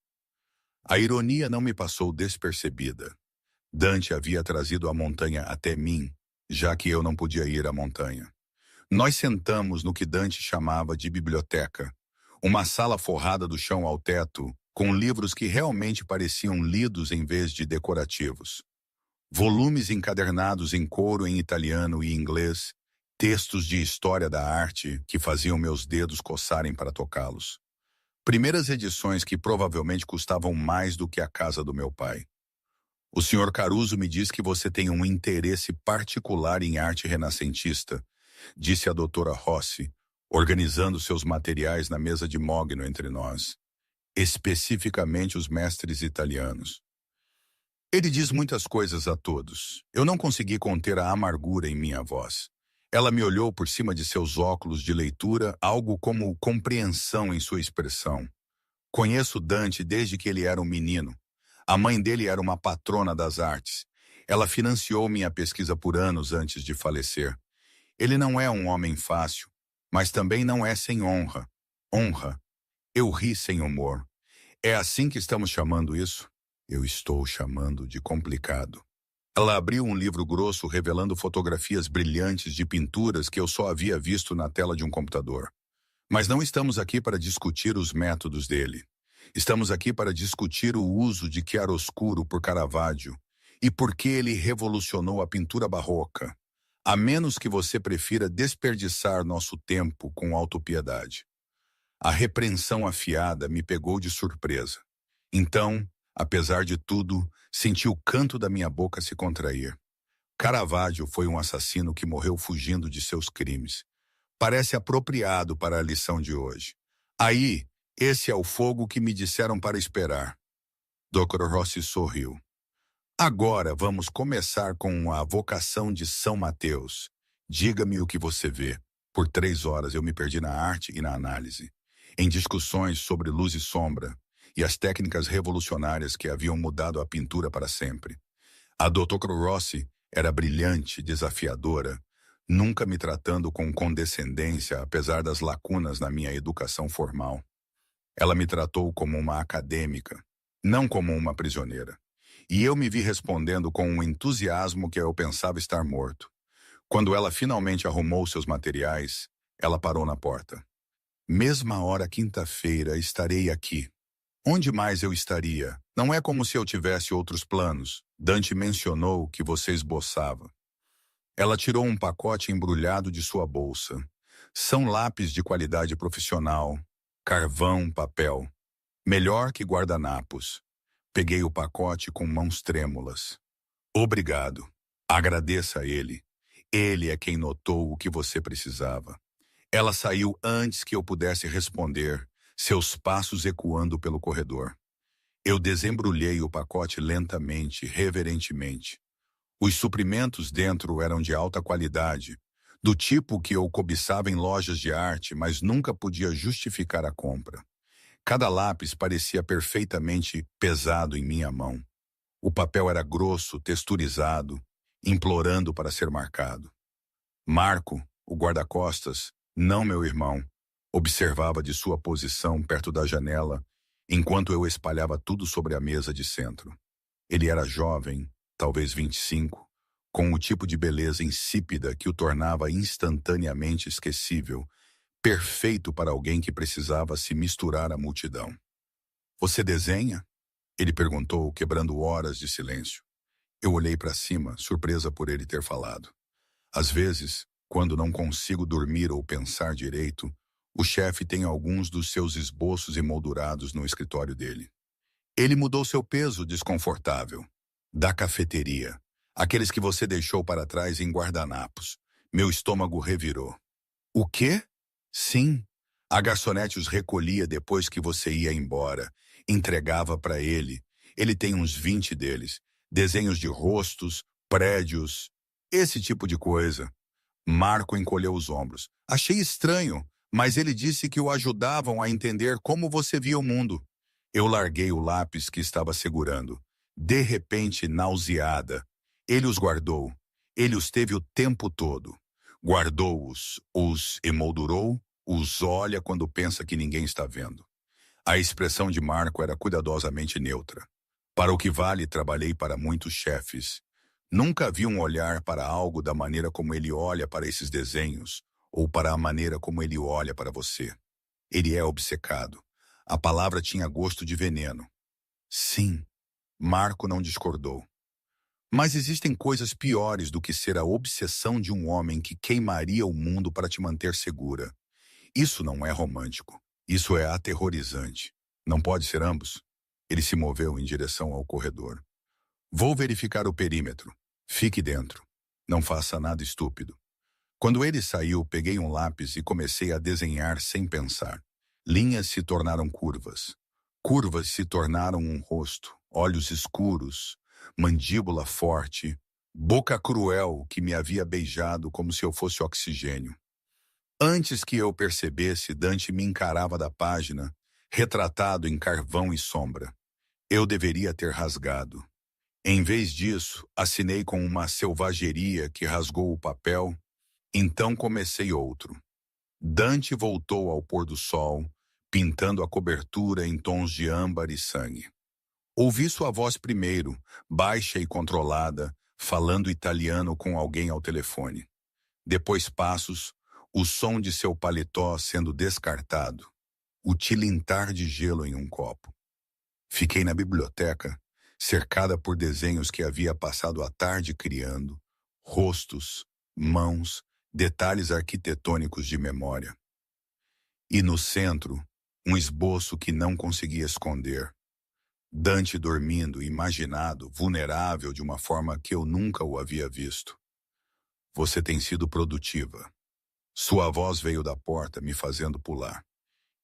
A ironia não me passou despercebida. Dante havia trazido a montanha até mim, já que eu não podia ir à montanha. Nós sentamos no que Dante chamava de biblioteca, uma sala forrada do chão ao teto, com livros que realmente pareciam lidos em vez de decorativos. Volumes encadernados em couro em italiano e inglês, textos de história da arte que faziam meus dedos coçarem para tocá-los. Primeiras edições que provavelmente custavam mais do que a casa do meu pai. O senhor Caruso me diz que você tem um interesse particular em arte renascentista, disse a doutora Rossi, organizando seus materiais na mesa de mogno entre nós, especificamente os mestres italianos. Ele diz muitas coisas a todos. Eu não consegui conter a amargura em minha voz. Ela me olhou por cima de seus óculos de leitura, algo como compreensão em sua expressão. Conheço Dante desde que ele era um menino. A mãe dele era uma patrona das artes. Ela financiou minha pesquisa por anos antes de falecer. Ele não é um homem fácil, mas também não é sem honra. Honra. Eu ri sem humor. É assim que estamos chamando isso? Eu estou chamando de complicado. Ela abriu um livro grosso revelando fotografias brilhantes de pinturas que eu só havia visto na tela de um computador. Mas não estamos aqui para discutir os métodos dele. Estamos aqui para discutir o uso de chiaroscuro por Caravaggio e por que ele revolucionou a pintura barroca, a menos que você prefira desperdiçar nosso tempo com autopiedade. A repreensão afiada me pegou de surpresa. Então, apesar de tudo, senti o canto da minha boca se contrair. Caravaggio foi um assassino que morreu fugindo de seus crimes. Parece apropriado para a lição de hoje. Aí, esse é o fogo que me disseram para esperar. Dr. Rossi sorriu. Agora vamos começar com a vocação de São Mateus. Diga-me o que você vê. Por 3 horas eu me perdi na arte e na análise, em discussões sobre luz e sombra e as técnicas revolucionárias que haviam mudado a pintura para sempre. A Dr. Rossi era brilhante, desafiadora, nunca me tratando com condescendência apesar das lacunas na minha educação formal. Ela me tratou como uma acadêmica, não como uma prisioneira. E eu me vi respondendo com um entusiasmo que eu pensava estar morto. Quando ela finalmente arrumou seus materiais, ela parou na porta. Mesma hora quinta-feira estarei aqui. Onde mais eu estaria? Não é como se eu tivesse outros planos. Dante mencionou que você esboçava. Ela tirou um pacote embrulhado de sua bolsa. São lápis de qualidade profissional, carvão, papel. Melhor que guardanapos. Peguei o pacote com mãos trêmulas. Obrigado. Agradeça a ele. Ele é quem notou o que você precisava. Ela saiu antes que eu pudesse responder, seus passos ecoando pelo corredor. Eu desembrulhei o pacote lentamente, reverentemente. Os suprimentos dentro eram de alta qualidade, do tipo que eu cobiçava em lojas de arte, mas nunca podia justificar a compra. Cada lápis parecia perfeitamente pesado em minha mão. O papel era grosso, texturizado, implorando para ser marcado. Marco, o guarda-costas, não meu irmão, observava de sua posição perto da janela, enquanto eu espalhava tudo sobre a mesa de centro. Ele era jovem, talvez 25, com o tipo de beleza insípida que o tornava instantaneamente esquecível, perfeito para alguém que precisava se misturar à multidão. Você desenha? Ele perguntou, quebrando horas de silêncio. Eu olhei para cima, surpresa por ele ter falado. Às vezes, quando não consigo dormir ou pensar direito, o chefe tem alguns dos seus esboços emoldurados no escritório dele. Ele mudou seu peso desconfortável. Da cafeteria. Aqueles que você deixou para trás em guardanapos. Meu estômago revirou. O quê? Sim. A garçonete os recolhia depois que você ia embora. Entregava para ele. Ele tem uns 20 deles. Desenhos de rostos, prédios, esse tipo de coisa. Marco encolheu os ombros. Achei estranho, mas ele disse que o ajudavam a entender como você via o mundo. Eu larguei o lápis que estava segurando. De repente, nauseada. Ele os guardou. Ele os teve o tempo todo. Guardou-os, os emoldurou, os olha quando pensa que ninguém está vendo. A expressão de Marco era cuidadosamente neutra. Para o que vale, trabalhei para muitos chefes. Nunca vi um olhar para algo da maneira como ele olha para esses desenhos, ou para a maneira como ele olha para você. Ele é obcecado. A palavra tinha gosto de veneno. Sim, Marco não discordou. Mas existem coisas piores do que ser a obsessão de um homem que queimaria o mundo para te manter segura. Isso não é romântico. Isso é aterrorizante. Não pode ser ambos? Ele se moveu em direção ao corredor. Vou verificar o perímetro. Fique dentro. Não faça nada estúpido. Quando ele saiu, peguei um lápis e comecei a desenhar sem pensar. Linhas se tornaram curvas. Curvas se tornaram um rosto, olhos escuros, mandíbula forte, boca cruel que me havia beijado como se eu fosse oxigênio. Antes que eu percebesse, Dante me encarava da página, retratado em carvão e sombra. Eu deveria ter rasgado. Em vez disso, assinei com uma selvageria que rasgou o papel. Então comecei outro. Dante voltou ao pôr do sol, pintando a cobertura em tons de âmbar e sangue. Ouvi sua voz primeiro, baixa e controlada, falando italiano com alguém ao telefone. Depois passos, o som de seu paletó sendo descartado, o tilintar de gelo em um copo. Fiquei na biblioteca, cercada por desenhos que havia passado a tarde criando, rostos, mãos, detalhes arquitetônicos de memória. E no centro, um esboço que não conseguia esconder. Dante dormindo, imaginado, vulnerável de uma forma que eu nunca o havia visto. Você tem sido produtiva. Sua voz veio da porta, me fazendo pular.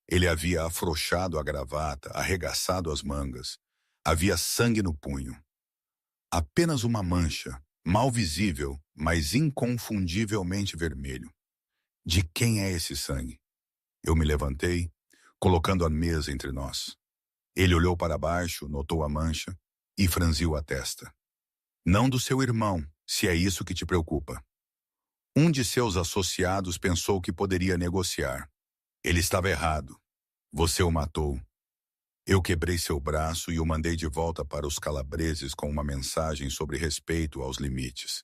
Ele havia afrouxado a gravata, arregaçado as mangas. Havia sangue no punho. Apenas uma mancha, mal visível, mas inconfundivelmente vermelho. De quem é esse sangue? Eu me levantei, colocando a mesa entre nós. Ele olhou para baixo, notou a mancha e franziu a testa. Não do seu irmão, se é isso que te preocupa. Um de seus associados pensou que poderia negociar. Ele estava errado. Você o matou. Eu quebrei seu braço e o mandei de volta para os calabreses com uma mensagem sobre respeito aos limites.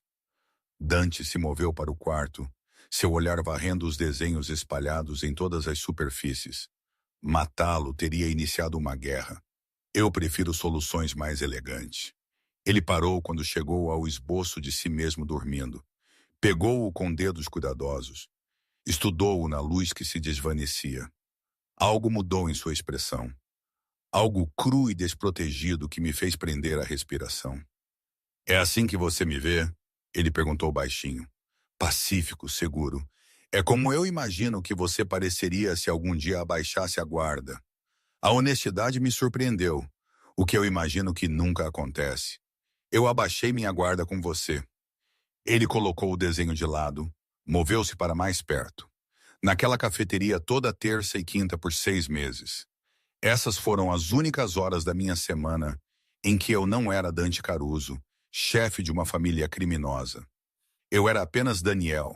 Dante se moveu para o quarto, seu olhar varrendo os desenhos espalhados em todas as superfícies. Matá-lo teria iniciado uma guerra. Eu prefiro soluções mais elegantes. Ele parou quando chegou ao esboço de si mesmo dormindo. Pegou-o com dedos cuidadosos. Estudou-o na luz que se desvanecia. Algo mudou em sua expressão. Algo cru e desprotegido que me fez prender a respiração. É assim que você me vê? Ele perguntou baixinho. Pacífico, seguro. É como eu imagino que você pareceria se algum dia abaixasse a guarda. A honestidade me surpreendeu, o que eu imagino que nunca acontece. Eu abaixei minha guarda com você. Ele colocou o desenho de lado, moveu-se para mais perto. Naquela cafeteria toda terça e quinta por 6 meses. Essas foram as únicas horas da minha semana em que eu não era Dante Caruso, chefe de uma família criminosa. Eu era apenas Daniel,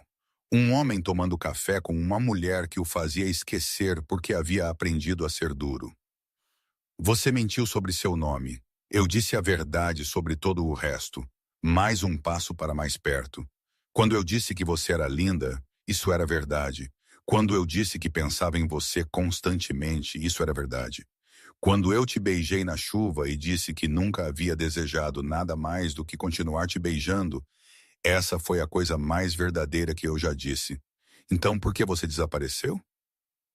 um homem tomando café com uma mulher que o fazia esquecer porque havia aprendido a ser duro. Você mentiu sobre seu nome. Eu disse a verdade sobre todo o resto. Mais um passo para mais perto. Quando eu disse que você era linda, isso era verdade. Quando eu disse que pensava em você constantemente, isso era verdade. Quando eu te beijei na chuva e disse que nunca havia desejado nada mais do que continuar te beijando, essa foi a coisa mais verdadeira que eu já disse. Então por que você desapareceu?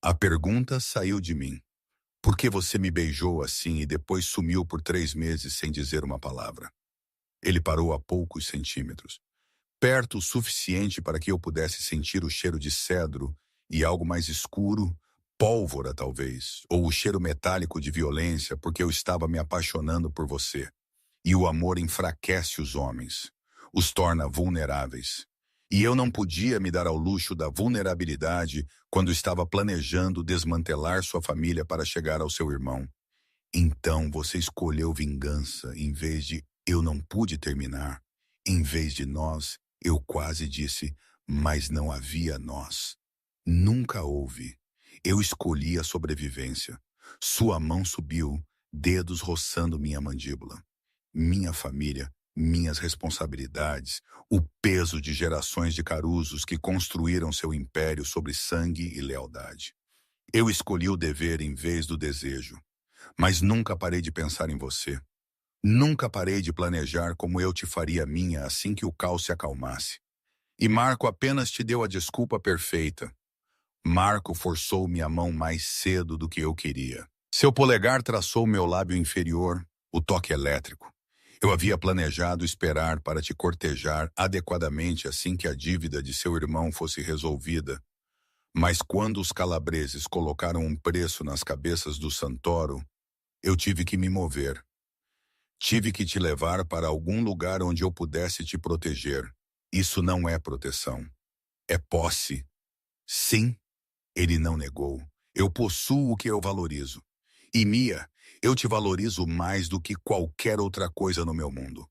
A pergunta saiu de mim. Por que você me beijou assim e depois sumiu por 3 meses sem dizer uma palavra? Ele parou a poucos centímetros. Perto o suficiente para que eu pudesse sentir o cheiro de cedro e algo mais escuro, pólvora talvez, ou o cheiro metálico de violência porque eu estava me apaixonando por você. E o amor enfraquece os homens, os torna vulneráveis. E eu não podia me dar ao luxo da vulnerabilidade quando estava planejando desmantelar sua família para chegar ao seu irmão. Então você escolheu vingança em vez de eu não pude terminar. Em vez de nós, eu quase disse, mas não havia nós. Nunca houve. Eu escolhi a sobrevivência. Sua mão subiu, dedos roçando minha mandíbula. Minha família, minhas responsabilidades, o peso de gerações de Carusos que construíram seu império sobre sangue e lealdade. Eu escolhi o dever em vez do desejo. Mas nunca parei de pensar em você. Nunca parei de planejar como eu te faria minha assim que o caos se acalmasse. E Marco apenas te deu a desculpa perfeita. Marco forçou minha mão mais cedo do que eu queria. Seu polegar traçou meu lábio inferior, o toque elétrico. Eu havia planejado esperar para te cortejar adequadamente assim que a dívida de seu irmão fosse resolvida. Mas quando os calabreses colocaram um preço nas cabeças do Santoro, eu tive que me mover. Tive que te levar para algum lugar onde eu pudesse te proteger. Isso não é proteção. É posse. Sim, ele não negou. Eu possuo o que eu valorizo. E Mia, eu te valorizo mais do que qualquer outra coisa no meu mundo.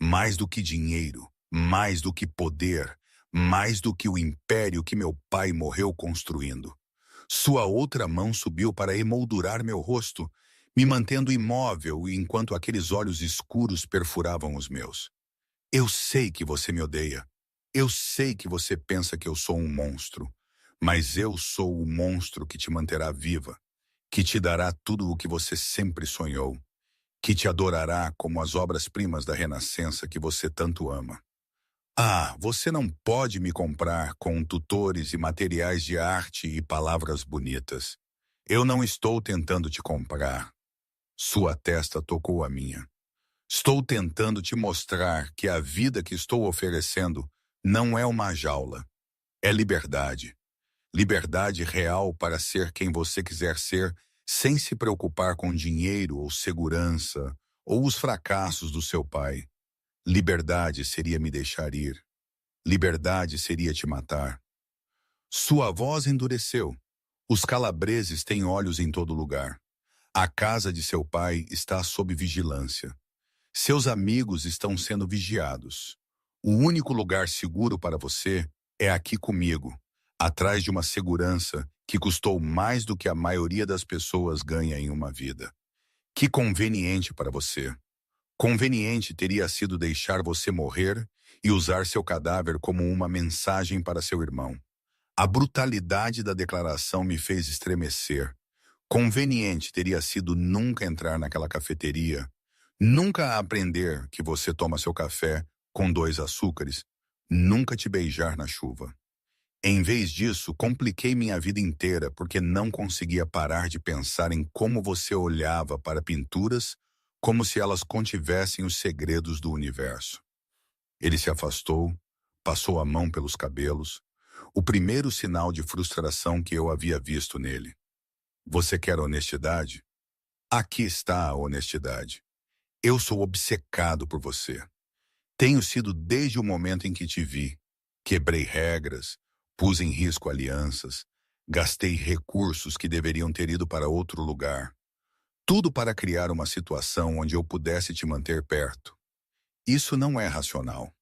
Mais do que dinheiro, mais do que poder, mais do que o império que meu pai morreu construindo. Sua outra mão subiu para emoldurar meu rosto, me mantendo imóvel enquanto aqueles olhos escuros perfuravam os meus. Eu sei que você me odeia. Eu sei que você pensa que eu sou um monstro. Mas eu sou o monstro que te manterá viva, que te dará tudo o que você sempre sonhou, que te adorará como as obras-primas da Renascença que você tanto ama. Ah, você não pode me comprar com tutores e materiais de arte e palavras bonitas. Eu não estou tentando te comprar. Sua testa tocou a minha. Estou tentando te mostrar que a vida que estou oferecendo não é uma jaula. É liberdade. Liberdade real para ser quem você quiser ser, sem se preocupar com dinheiro ou segurança, ou os fracassos do seu pai. Liberdade seria me deixar ir. Liberdade seria te matar. Sua voz endureceu. Os calabreses têm olhos em todo lugar. A casa de seu pai está sob vigilância. Seus amigos estão sendo vigiados. O único lugar seguro para você é aqui comigo, atrás de uma segurança que custou mais do que a maioria das pessoas ganha em uma vida. Que conveniente para você. Conveniente teria sido deixar você morrer e usar seu cadáver como uma mensagem para seu irmão. A brutalidade da declaração me fez estremecer. Conveniente teria sido nunca entrar naquela cafeteria, nunca aprender que você toma seu café com 2 açúcares, nunca te beijar na chuva. Em vez disso, compliquei minha vida inteira porque não conseguia parar de pensar em como você olhava para pinturas como se elas contivessem os segredos do universo. Ele se afastou, passou a mão pelos cabelos, o primeiro sinal de frustração que eu havia visto nele. Você quer honestidade? Aqui está a honestidade. Eu sou obcecado por você. Tenho sido desde o momento em que te vi. Quebrei regras, pus em risco alianças, gastei recursos que deveriam ter ido para outro lugar. Tudo para criar uma situação onde eu pudesse te manter perto. Isso não é racional.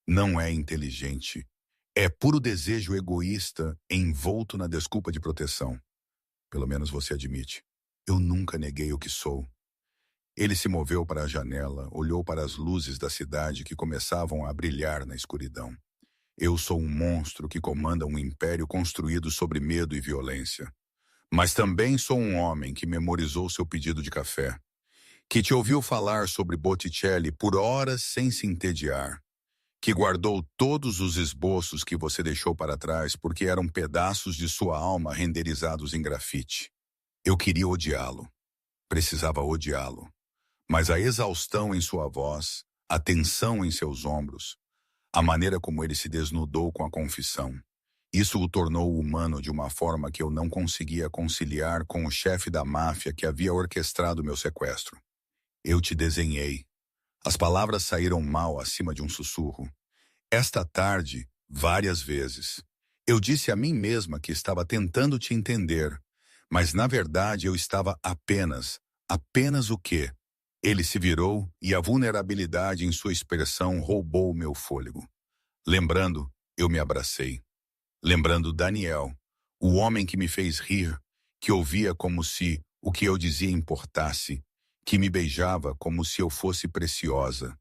Não é inteligente. É puro desejo egoísta envolto na desculpa de proteção. Pelo menos você admite. Eu nunca neguei o que sou. Ele se moveu para a janela, olhou para as luzes da cidade que começavam a brilhar na escuridão. Eu sou um monstro que comanda um império construído sobre medo e violência. Mas também sou um homem que memorizou seu pedido de café, que te ouviu falar sobre Botticelli por horas sem se entediar, que guardou todos os esboços que você deixou para trás porque eram pedaços de sua alma renderizados em grafite. Eu queria odiá-lo. Precisava odiá-lo. Mas a exaustão em sua voz, a tensão em seus ombros, a maneira como ele se desnudou com a confissão, isso o tornou humano de uma forma que eu não conseguia conciliar com o chefe da máfia que havia orquestrado meu sequestro. Eu te desenhei. As palavras saíram mal acima de um sussurro. Esta tarde, várias vezes. Eu disse a mim mesma que estava tentando te entender, mas na verdade eu estava apenas o quê? Ele se virou e a vulnerabilidade em sua expressão roubou o meu fôlego. Lembrando, eu me abracei. Lembrando Daniel, o homem que me fez rir, que ouvia como se o que eu dizia importasse, que me beijava como se eu fosse preciosa.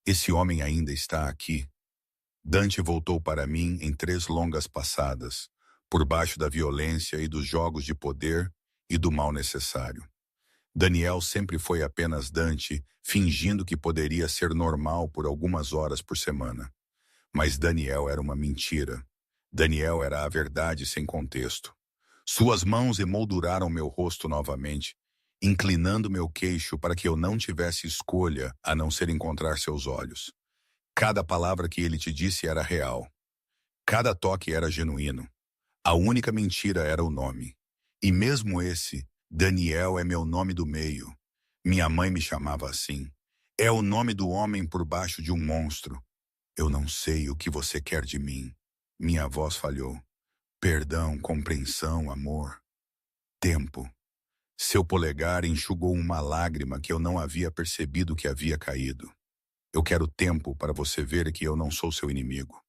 Esse homem ainda está aqui. Dante voltou para mim em 3 longas passadas, por baixo da violência e dos jogos de poder e do mal necessário. Daniel sempre foi apenas Dante, fingindo que poderia ser normal por algumas horas por semana. Mas Daniel era uma mentira. Daniel era a verdade sem contexto. Suas mãos emolduraram meu rosto novamente, inclinando meu queixo para que eu não tivesse escolha a não ser encontrar seus olhos. Cada palavra que ele te disse era real. Cada toque era genuíno. A única mentira era o nome. E mesmo esse, Daniel é meu nome do meio. Minha mãe me chamava assim. É o nome do homem por baixo de um monstro. Eu não sei o que você quer de mim. Minha voz falhou. Perdão, compreensão, amor. Tempo. Seu polegar enxugou uma lágrima que eu não havia percebido que havia caído. Eu quero tempo para você ver que eu não sou seu inimigo.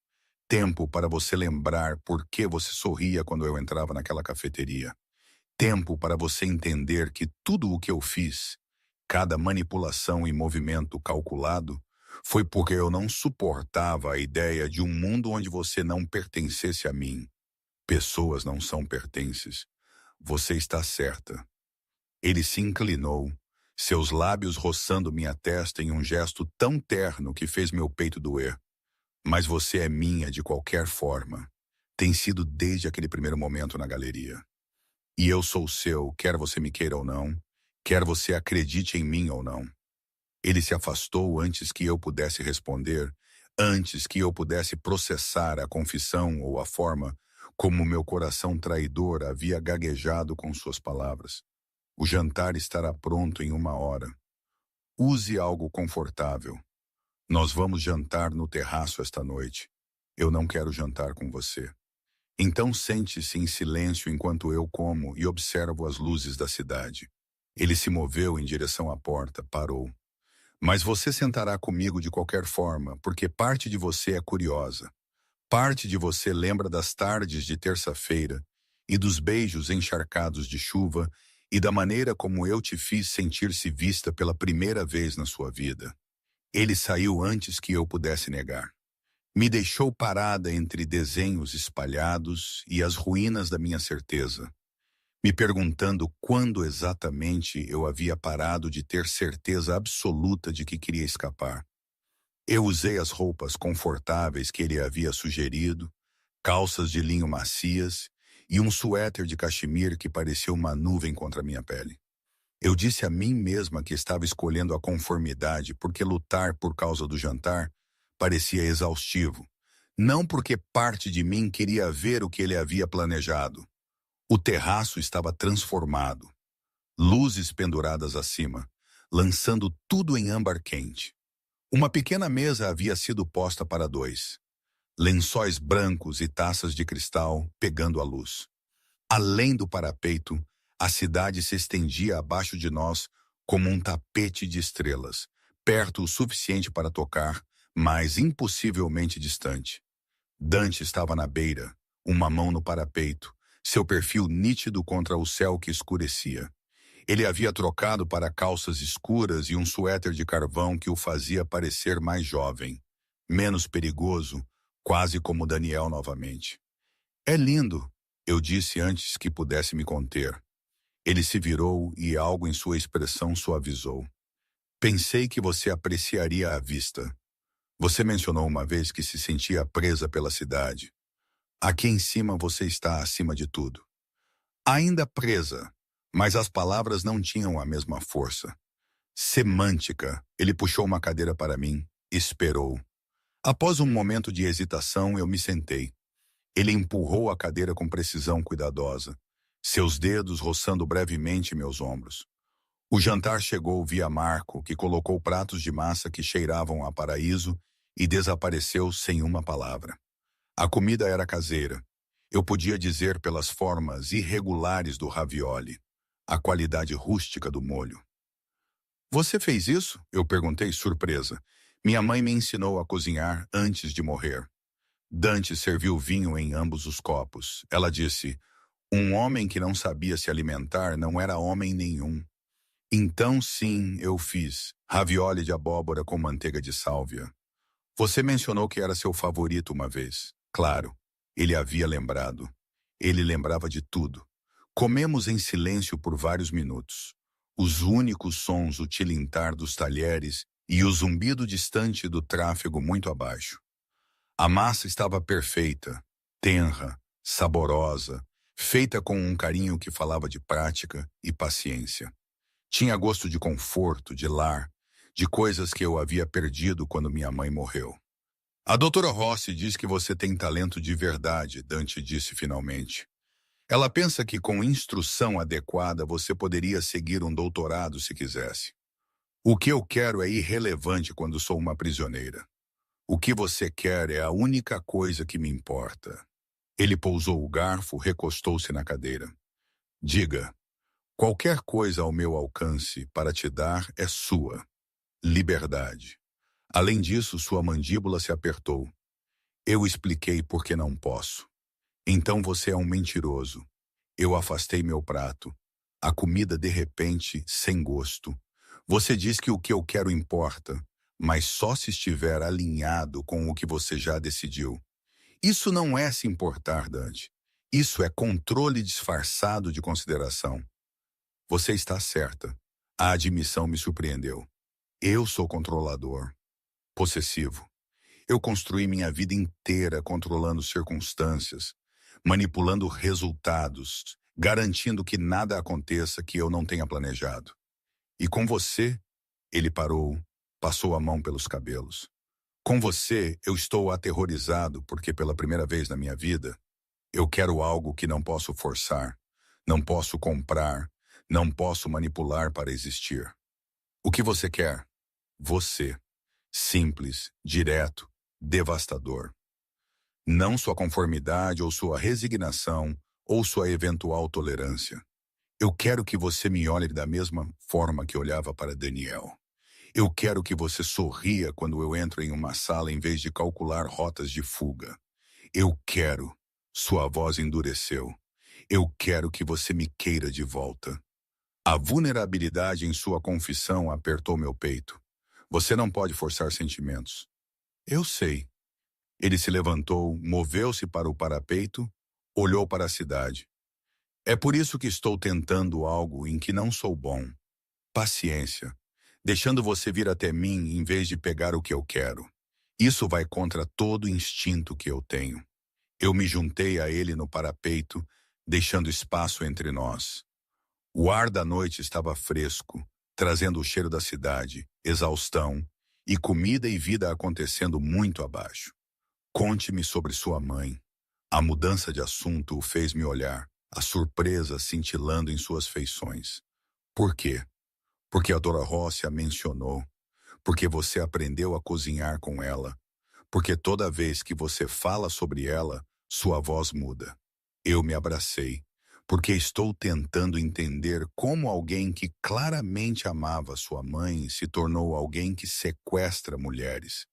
Tempo para você lembrar por que você sorria quando eu entrava naquela cafeteria. Tempo para você entender que tudo o que eu fiz, cada manipulação e movimento calculado, foi porque eu não suportava a ideia de um mundo onde você não pertencesse a mim. Pessoas não são pertences. Você está certa. Ele se inclinou, seus lábios roçando minha testa em um gesto tão terno que fez meu peito doer. Mas você é minha de qualquer forma. Tem sido desde aquele primeiro momento na galeria. E eu sou seu, quer você me queira ou não, quer você acredite em mim ou não. Ele se afastou antes que eu pudesse responder, antes que eu pudesse processar a confissão ou a forma como meu coração traidor havia gaguejado com suas palavras. O jantar estará pronto em 1 hora. Use algo confortável. Nós vamos jantar no terraço esta noite. Eu não quero jantar com você. Então sente-se em silêncio enquanto eu como e observo as luzes da cidade. Ele se moveu em direção à porta, parou. Mas você sentará comigo de qualquer forma, porque parte de você é curiosa. Parte de você lembra das tardes de terça-feira e dos beijos encharcados de chuva e da maneira como eu te fiz sentir-se vista pela primeira vez na sua vida. Ele saiu antes que eu pudesse negar. Me deixou parada entre desenhos espalhados e as ruínas da minha certeza, me perguntando quando exatamente eu havia parado de ter certeza absoluta de que queria escapar. Eu usei as roupas confortáveis que ele havia sugerido, calças de linho macias e um suéter de cachemir que parecia uma nuvem contra minha pele. Eu disse a mim mesma que estava escolhendo a conformidade porque lutar por causa do jantar parecia exaustivo, não porque parte de mim queria ver o que ele havia planejado. O terraço estava transformado, luzes penduradas acima, lançando tudo em âmbar quente. Uma pequena mesa havia sido posta para 2, lençóis brancos e taças de cristal pegando a luz. Além do parapeito, a cidade se estendia abaixo de nós como um tapete de estrelas, perto o suficiente para tocar, mas impossivelmente distante. Dante estava na beira, uma mão no parapeito, seu perfil nítido contra o céu que escurecia. Ele havia trocado para calças escuras e um suéter de carvão que o fazia parecer mais jovem, menos perigoso, quase como Daniel novamente. É lindo, eu disse antes que pudesse me conter. Ele se virou e algo em sua expressão suavizou. Pensei que você apreciaria a vista. Você mencionou uma vez que se sentia presa pela cidade. Aqui em cima você está acima de tudo. Ainda presa, mas as palavras não tinham a mesma força. Semântica, ele puxou uma cadeira para mim, esperou. Após um momento de hesitação, eu me sentei. Ele empurrou a cadeira com precisão cuidadosa, seus dedos roçando brevemente meus ombros. O jantar chegou via Marco, que colocou pratos de massa que cheiravam a paraíso e desapareceu sem uma palavra. A comida era caseira. Eu podia dizer pelas formas irregulares do ravioli, a qualidade rústica do molho. Você fez isso? Eu perguntei surpresa. Minha mãe me ensinou a cozinhar antes de morrer. Dante serviu vinho em ambos os copos. Ela disse, um homem que não sabia se alimentar não era homem nenhum. Então sim, eu fiz. Ravioli de abóbora com manteiga de sálvia. Você mencionou que era seu favorito uma vez. Claro, ele havia lembrado. Ele lembrava de tudo. Comemos em silêncio por vários minutos. Os únicos sons, o tilintar dos talheres e o zumbido distante do tráfego muito abaixo. A massa estava perfeita, tenra, saborosa, feita com um carinho que falava de prática e paciência. Tinha gosto de conforto, de lar, de coisas que eu havia perdido quando minha mãe morreu. A doutora Rossi diz que você tem talento de verdade, Dante disse finalmente. Ela pensa que com instrução adequada você poderia seguir um doutorado se quisesse. O que eu quero é irrelevante quando sou uma prisioneira. O que você quer é a única coisa que me importa. Ele pousou o garfo, recostou-se na cadeira. Diga, qualquer coisa ao meu alcance para te dar é sua. Liberdade. Além disso, sua mandíbula se apertou. Eu expliquei por que não posso. Então você é um mentiroso. Eu afastei meu prato. A comida de repente, sem gosto. Você diz que o que eu quero importa, mas só se estiver alinhado com o que você já decidiu. Isso não é se importar, Dante. Isso é controle disfarçado de consideração. Você está certa. A admissão me surpreendeu. Eu sou controlador, possessivo. Eu construí minha vida inteira controlando circunstâncias, manipulando resultados, garantindo que nada aconteça que eu não tenha planejado. E com você, ele parou, passou a mão pelos cabelos. Com você, eu estou aterrorizado porque pela primeira vez na minha vida, eu quero algo que não posso forçar, não posso comprar, não posso manipular para existir. O que você quer? Você. Simples, direto, devastador. Não sua conformidade ou sua resignação ou sua eventual tolerância. Eu quero que você me olhe da mesma forma que olhava para Daniel. Eu quero que você sorria quando eu entro em uma sala em vez de calcular rotas de fuga. Eu quero. Sua voz endureceu. Eu quero que você me queira de volta. A vulnerabilidade em sua confissão apertou meu peito. Você não pode forçar sentimentos. Eu sei. Ele se levantou, moveu-se para o parapeito, olhou para a cidade. É por isso que estou tentando algo em que não sou bom. Paciência. Deixando você vir até mim em vez de pegar o que eu quero. Isso vai contra todo instinto que eu tenho. Eu me juntei a ele no parapeito, deixando espaço entre nós. O ar da noite estava fresco, trazendo o cheiro da cidade, exaustão, e comida e vida acontecendo muito abaixo. Conte-me sobre sua mãe. A mudança de assunto o fez me olhar, a surpresa cintilando em suas feições. Por quê? Porque a Dora Rossi a mencionou. Porque você aprendeu a cozinhar com ela. Porque toda vez que você fala sobre ela, sua voz muda. Eu me abracei, porque estou tentando entender como alguém que claramente amava sua mãe se tornou alguém que sequestra mulheres.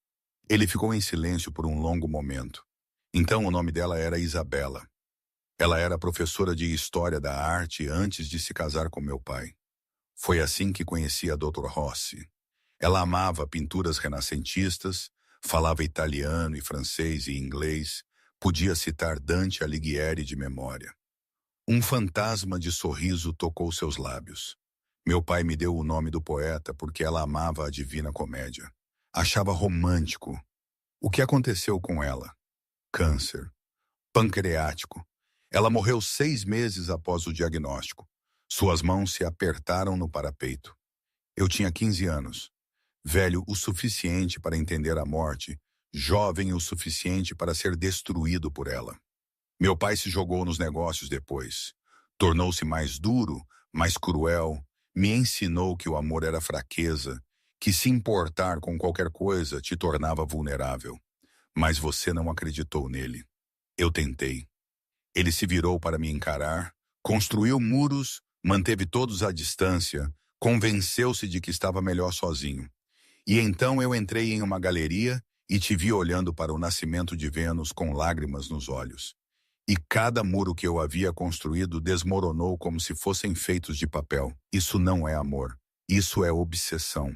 Ele ficou em silêncio por um longo momento. Então o nome dela era Isabela. Ela era professora de História da Arte antes de se casar com meu pai. Foi assim que conheci a Dra. Rossi. Ela amava pinturas renascentistas, falava italiano e francês e inglês, podia citar Dante Alighieri de memória. Um fantasma de sorriso tocou seus lábios. Meu pai me deu o nome do poeta porque ela amava a Divina Comédia. Achava romântico. O que aconteceu com ela? Câncer. Pancreático. Ela morreu 6 meses após o diagnóstico. Suas mãos se apertaram no parapeito. Eu tinha 15 anos. Velho o suficiente para entender a morte, jovem o suficiente para ser destruído por ela. Meu pai se jogou nos negócios depois. Tornou-se mais duro, mais cruel, me ensinou que o amor era fraqueza, que se importar com qualquer coisa te tornava vulnerável. Mas você não acreditou nele. Eu tentei. Ele se virou para me encarar, construiu muros, manteve todos à distância, convenceu-se de que estava melhor sozinho. E então eu entrei em uma galeria e te vi olhando para o nascimento de Vênus com lágrimas nos olhos. E cada muro que eu havia construído desmoronou como se fossem feitos de papel. Isso não é amor. Isso é obsessão.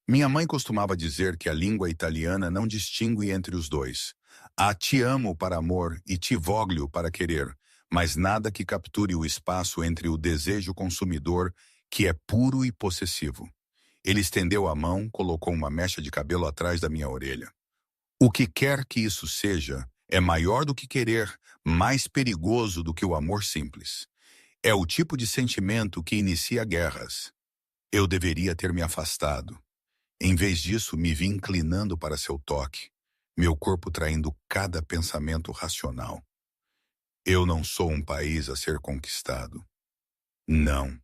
Minha mãe costumava dizer que a língua italiana não distingue entre os dois. Há te amo para amor e ti voglio para querer, mas nada que capture o espaço entre o desejo consumidor, que é puro e possessivo. Ele estendeu a mão, colocou uma mecha de cabelo atrás da minha orelha. O que quer que isso seja, é maior do que querer, mais perigoso do que o amor simples. É o tipo de sentimento que inicia guerras. Eu deveria ter me afastado. Em vez disso, me vi inclinando para seu toque, meu corpo traindo cada pensamento racional. Eu não sou um país a ser conquistado. Não.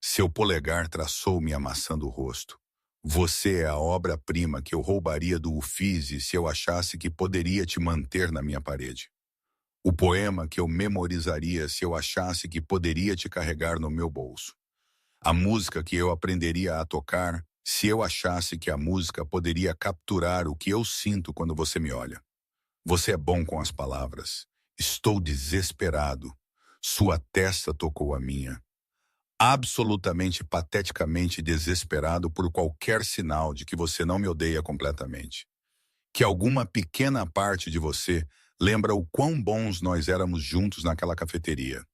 Seu polegar traçou-me amassando o rosto. Você é a obra-prima que eu roubaria do Uffizi se eu achasse que poderia te manter na minha parede. O poema que eu memorizaria se eu achasse que poderia te carregar no meu bolso. A música que eu aprenderia a tocar se eu achasse que a música poderia capturar o que eu sinto quando você me olha. Você é bom com as palavras. Estou desesperado. Sua testa tocou a minha. Absolutamente pateticamente desesperado por qualquer sinal de que você não me odeia completamente. Que alguma pequena parte de você lembra o quão bons nós éramos juntos naquela cafeteria.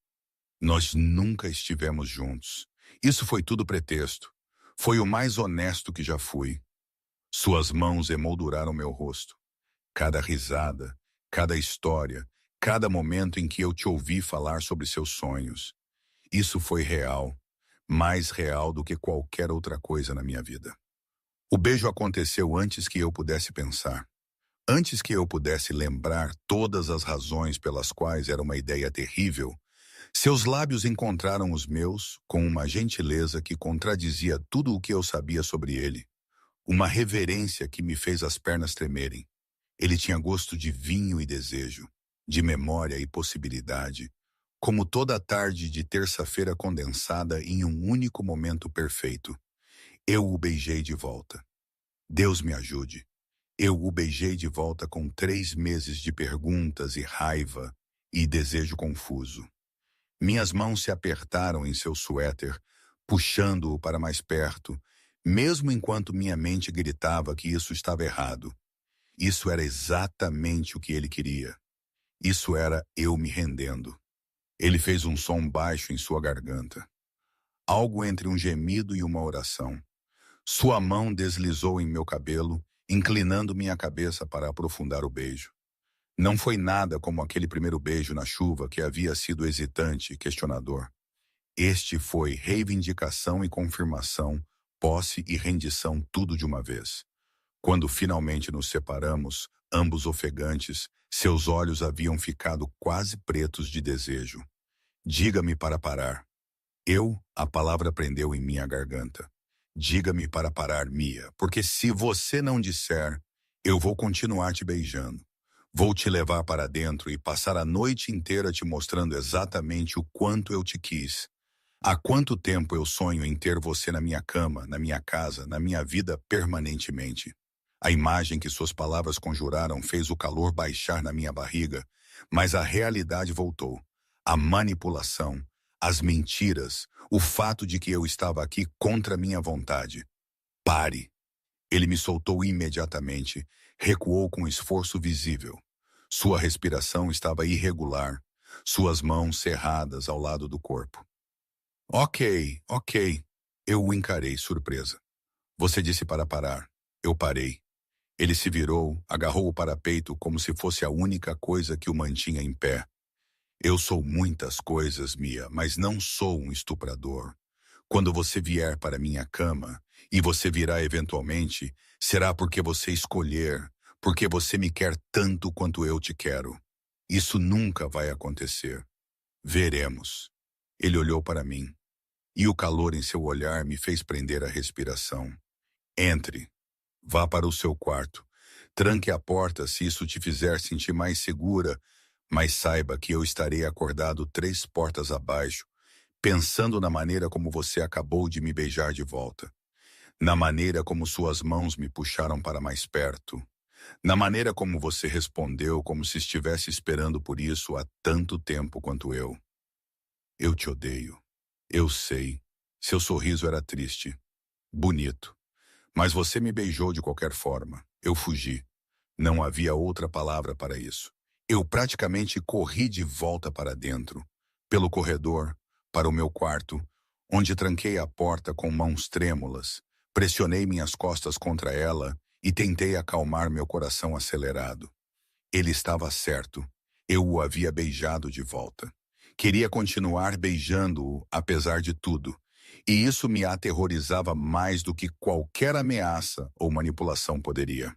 Nós nunca estivemos juntos. Isso foi tudo pretexto. Foi o mais honesto que já fui. Suas mãos emolduraram meu rosto. Cada risada, cada história, cada momento em que eu te ouvi falar sobre seus sonhos. Isso foi real, mais real do que qualquer outra coisa na minha vida. O beijo aconteceu antes que eu pudesse pensar. Antes que eu pudesse lembrar todas as razões pelas quais era uma ideia terrível, seus lábios encontraram os meus com uma gentileza que contradizia tudo o que eu sabia sobre ele. Uma reverência que me fez as pernas tremerem. Ele tinha gosto de vinho e desejo, de memória e possibilidade, como toda a tarde de terça-feira condensada em um único momento perfeito. Eu o beijei de volta. Deus me ajude. Eu o beijei de volta com 3 meses de perguntas e raiva e desejo confuso. Minhas mãos se apertaram em seu suéter, puxando-o para mais perto, mesmo enquanto minha mente gritava que isso estava errado. Isso era exatamente o que ele queria. Isso era eu me rendendo. Ele fez um som baixo em sua garganta. Algo entre um gemido e uma oração. Sua mão deslizou em meu cabelo, inclinando minha cabeça para aprofundar o beijo. Não foi nada como aquele primeiro beijo na chuva que havia sido hesitante e questionador. Este foi reivindicação e confirmação, posse e rendição tudo de uma vez. Quando finalmente nos separamos, ambos ofegantes, seus olhos haviam ficado quase pretos de desejo. Diga-me para parar. A palavra prendeu em minha garganta. Diga-me para parar, Mia, porque se você não disser, eu vou continuar te beijando. Vou te levar para dentro e passar a noite inteira te mostrando exatamente o quanto eu te quis. Há quanto tempo eu sonho em ter você na minha cama, na minha casa, na minha vida permanentemente. A imagem que suas palavras conjuraram fez o calor baixar na minha barriga, mas a realidade voltou. A manipulação, as mentiras, o fato de que eu estava aqui contra minha vontade. Pare. Ele me soltou imediatamente, recuou com esforço visível. Sua respiração estava irregular, suas mãos cerradas ao lado do corpo. Ok. Eu o encarei, surpresa. Você disse para parar. Eu parei. Ele se virou, agarrou o parapeito como se fosse a única coisa que o mantinha em pé. Eu sou muitas coisas, Mia, mas não sou um estuprador. Quando você vier para minha cama, e você virá eventualmente, será porque você escolher, porque você me quer tanto quanto eu te quero. Isso nunca vai acontecer. Veremos. Ele olhou para mim, e o calor em seu olhar me fez prender a respiração. Entre. Vá para o seu quarto. Tranque a porta se isso te fizer sentir mais segura, mas saiba que eu estarei acordado 3 portas abaixo, pensando na maneira como você acabou de me beijar de volta. Na maneira como suas mãos me puxaram para mais perto. Na maneira como você respondeu como se estivesse esperando por isso há tanto tempo quanto eu. Eu te odeio. Eu sei. Seu sorriso era triste. Bonito. Mas você me beijou de qualquer forma. Eu fugi. Não havia outra palavra para isso. Eu praticamente corri de volta para dentro, pelo corredor, para o meu quarto, onde tranquei a porta com mãos trêmulas, pressionei minhas costas contra ela e tentei acalmar meu coração acelerado. Ele estava certo. Eu o havia beijado de volta. Queria continuar beijando-o, apesar de tudo. E isso me aterrorizava mais do que qualquer ameaça ou manipulação poderia.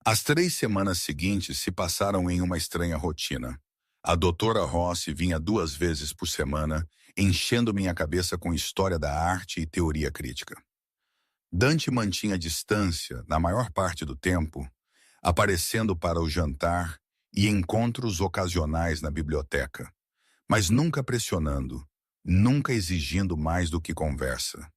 As 3 semanas seguintes se passaram em uma estranha rotina. A doutora Rossi vinha 2 vezes por semana, enchendo minha cabeça com história da arte e teoria crítica. Dante mantinha distância, na maior parte do tempo, aparecendo para o jantar e encontros ocasionais na biblioteca, mas nunca pressionando, nunca exigindo mais do que conversa.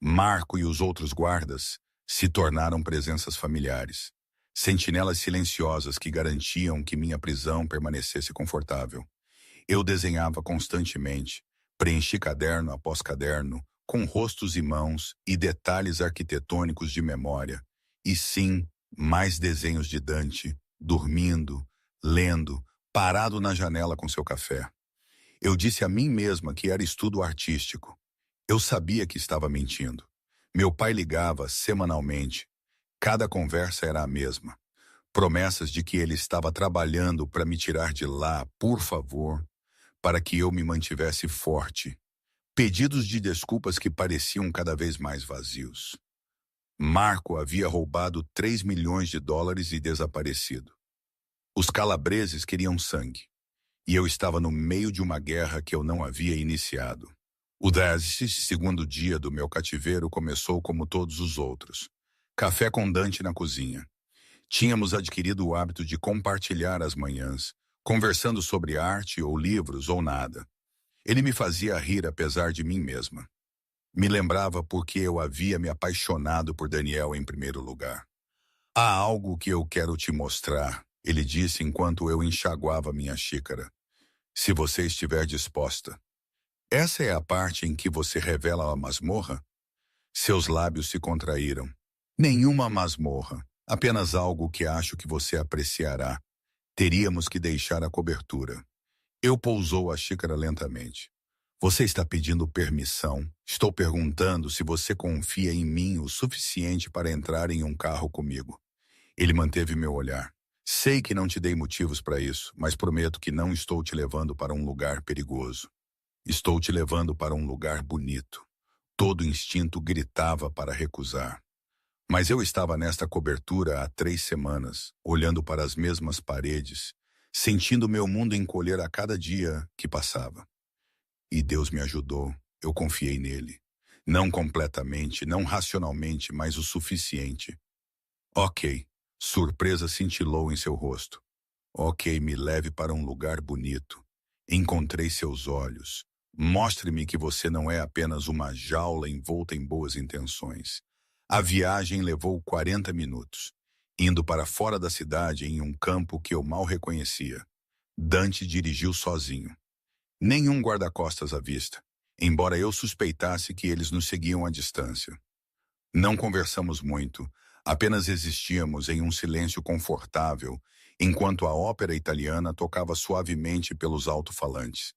Marco e os outros guardas se tornaram presenças familiares, sentinelas silenciosas que garantiam que minha prisão permanecesse confortável. Eu desenhava constantemente, preenchi caderno após caderno, com rostos e mãos e detalhes arquitetônicos de memória, e sim, mais desenhos de Dante, dormindo, lendo, parado na janela com seu café. Eu disse a mim mesma que era estudo artístico. Eu sabia que estava mentindo. Meu pai ligava semanalmente. Cada conversa era a mesma. Promessas de que ele estava trabalhando para me tirar de lá, por favor, para que eu me mantivesse forte. Pedidos de desculpas que pareciam cada vez mais vazios. Marco havia roubado 3 milhões de dólares e desaparecido. Os calabreses queriam sangue. E eu estava no meio de uma guerra que eu não havia iniciado. O 12º dia do meu cativeiro começou como todos os outros. Café com Dante na cozinha. Tínhamos adquirido o hábito de compartilhar as manhãs, conversando sobre arte ou livros ou nada. Ele me fazia rir apesar de mim mesma. Me lembrava porque eu havia me apaixonado por Daniel em primeiro lugar. Há algo que eu quero te mostrar, ele disse enquanto eu enxaguava minha xícara. Se você estiver disposta. Essa é a parte em que você revela a masmorra? Seus lábios se contraíram. Nenhuma masmorra, apenas algo que acho que você apreciará. Teríamos que deixar a cobertura. Eu pousou a xícara lentamente. Você está pedindo permissão. Estou perguntando se você confia em mim o suficiente para entrar em um carro comigo. Ele manteve meu olhar. Sei que não te dei motivos para isso, mas prometo que não estou te levando para um lugar perigoso. Estou te levando para um lugar bonito. Todo instinto gritava para recusar. Mas eu estava nesta cobertura há 3 semanas, olhando para as mesmas paredes, sentindo meu mundo encolher a cada dia que passava. E Deus me ajudou, eu confiei nele. Não completamente, não racionalmente, mas o suficiente. Ok, surpresa cintilou em seu rosto. Ok, me leve para um lugar bonito. Encontrei seus olhos. Mostre-me que você não é apenas uma jaula envolta em boas intenções. A viagem levou 40 minutos, indo para fora da cidade em um campo que eu mal reconhecia. Dante dirigiu sozinho. Nenhum guarda-costas à vista, embora eu suspeitasse que eles nos seguiam à distância. Não conversamos muito, apenas existíamos em um silêncio confortável, enquanto a ópera italiana tocava suavemente pelos alto-falantes.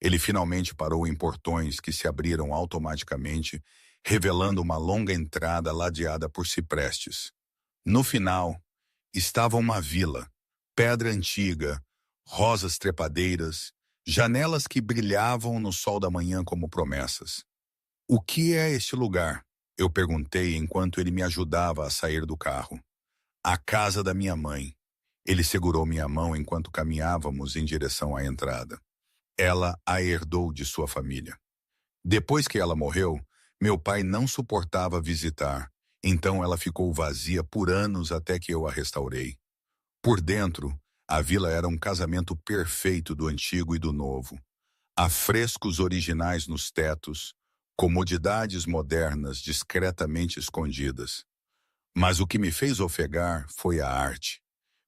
Ele finalmente parou em portões que se abriram automaticamente, revelando uma longa entrada ladeada por ciprestes. No final, estava uma vila, pedra antiga, rosas trepadeiras, janelas que brilhavam no sol da manhã como promessas. O que é este lugar? Eu perguntei enquanto ele me ajudava a sair do carro. A casa da minha mãe. Ele segurou minha mão enquanto caminhávamos em direção à entrada. Ela a herdou de sua família. Depois que ela morreu, meu pai não suportava visitar, então ela ficou vazia por anos até que eu a restaurei. Por dentro, a vila era um casamento perfeito do antigo e do novo. Afrescos originais nos tetos, comodidades modernas discretamente escondidas. Mas o que me fez ofegar foi a arte.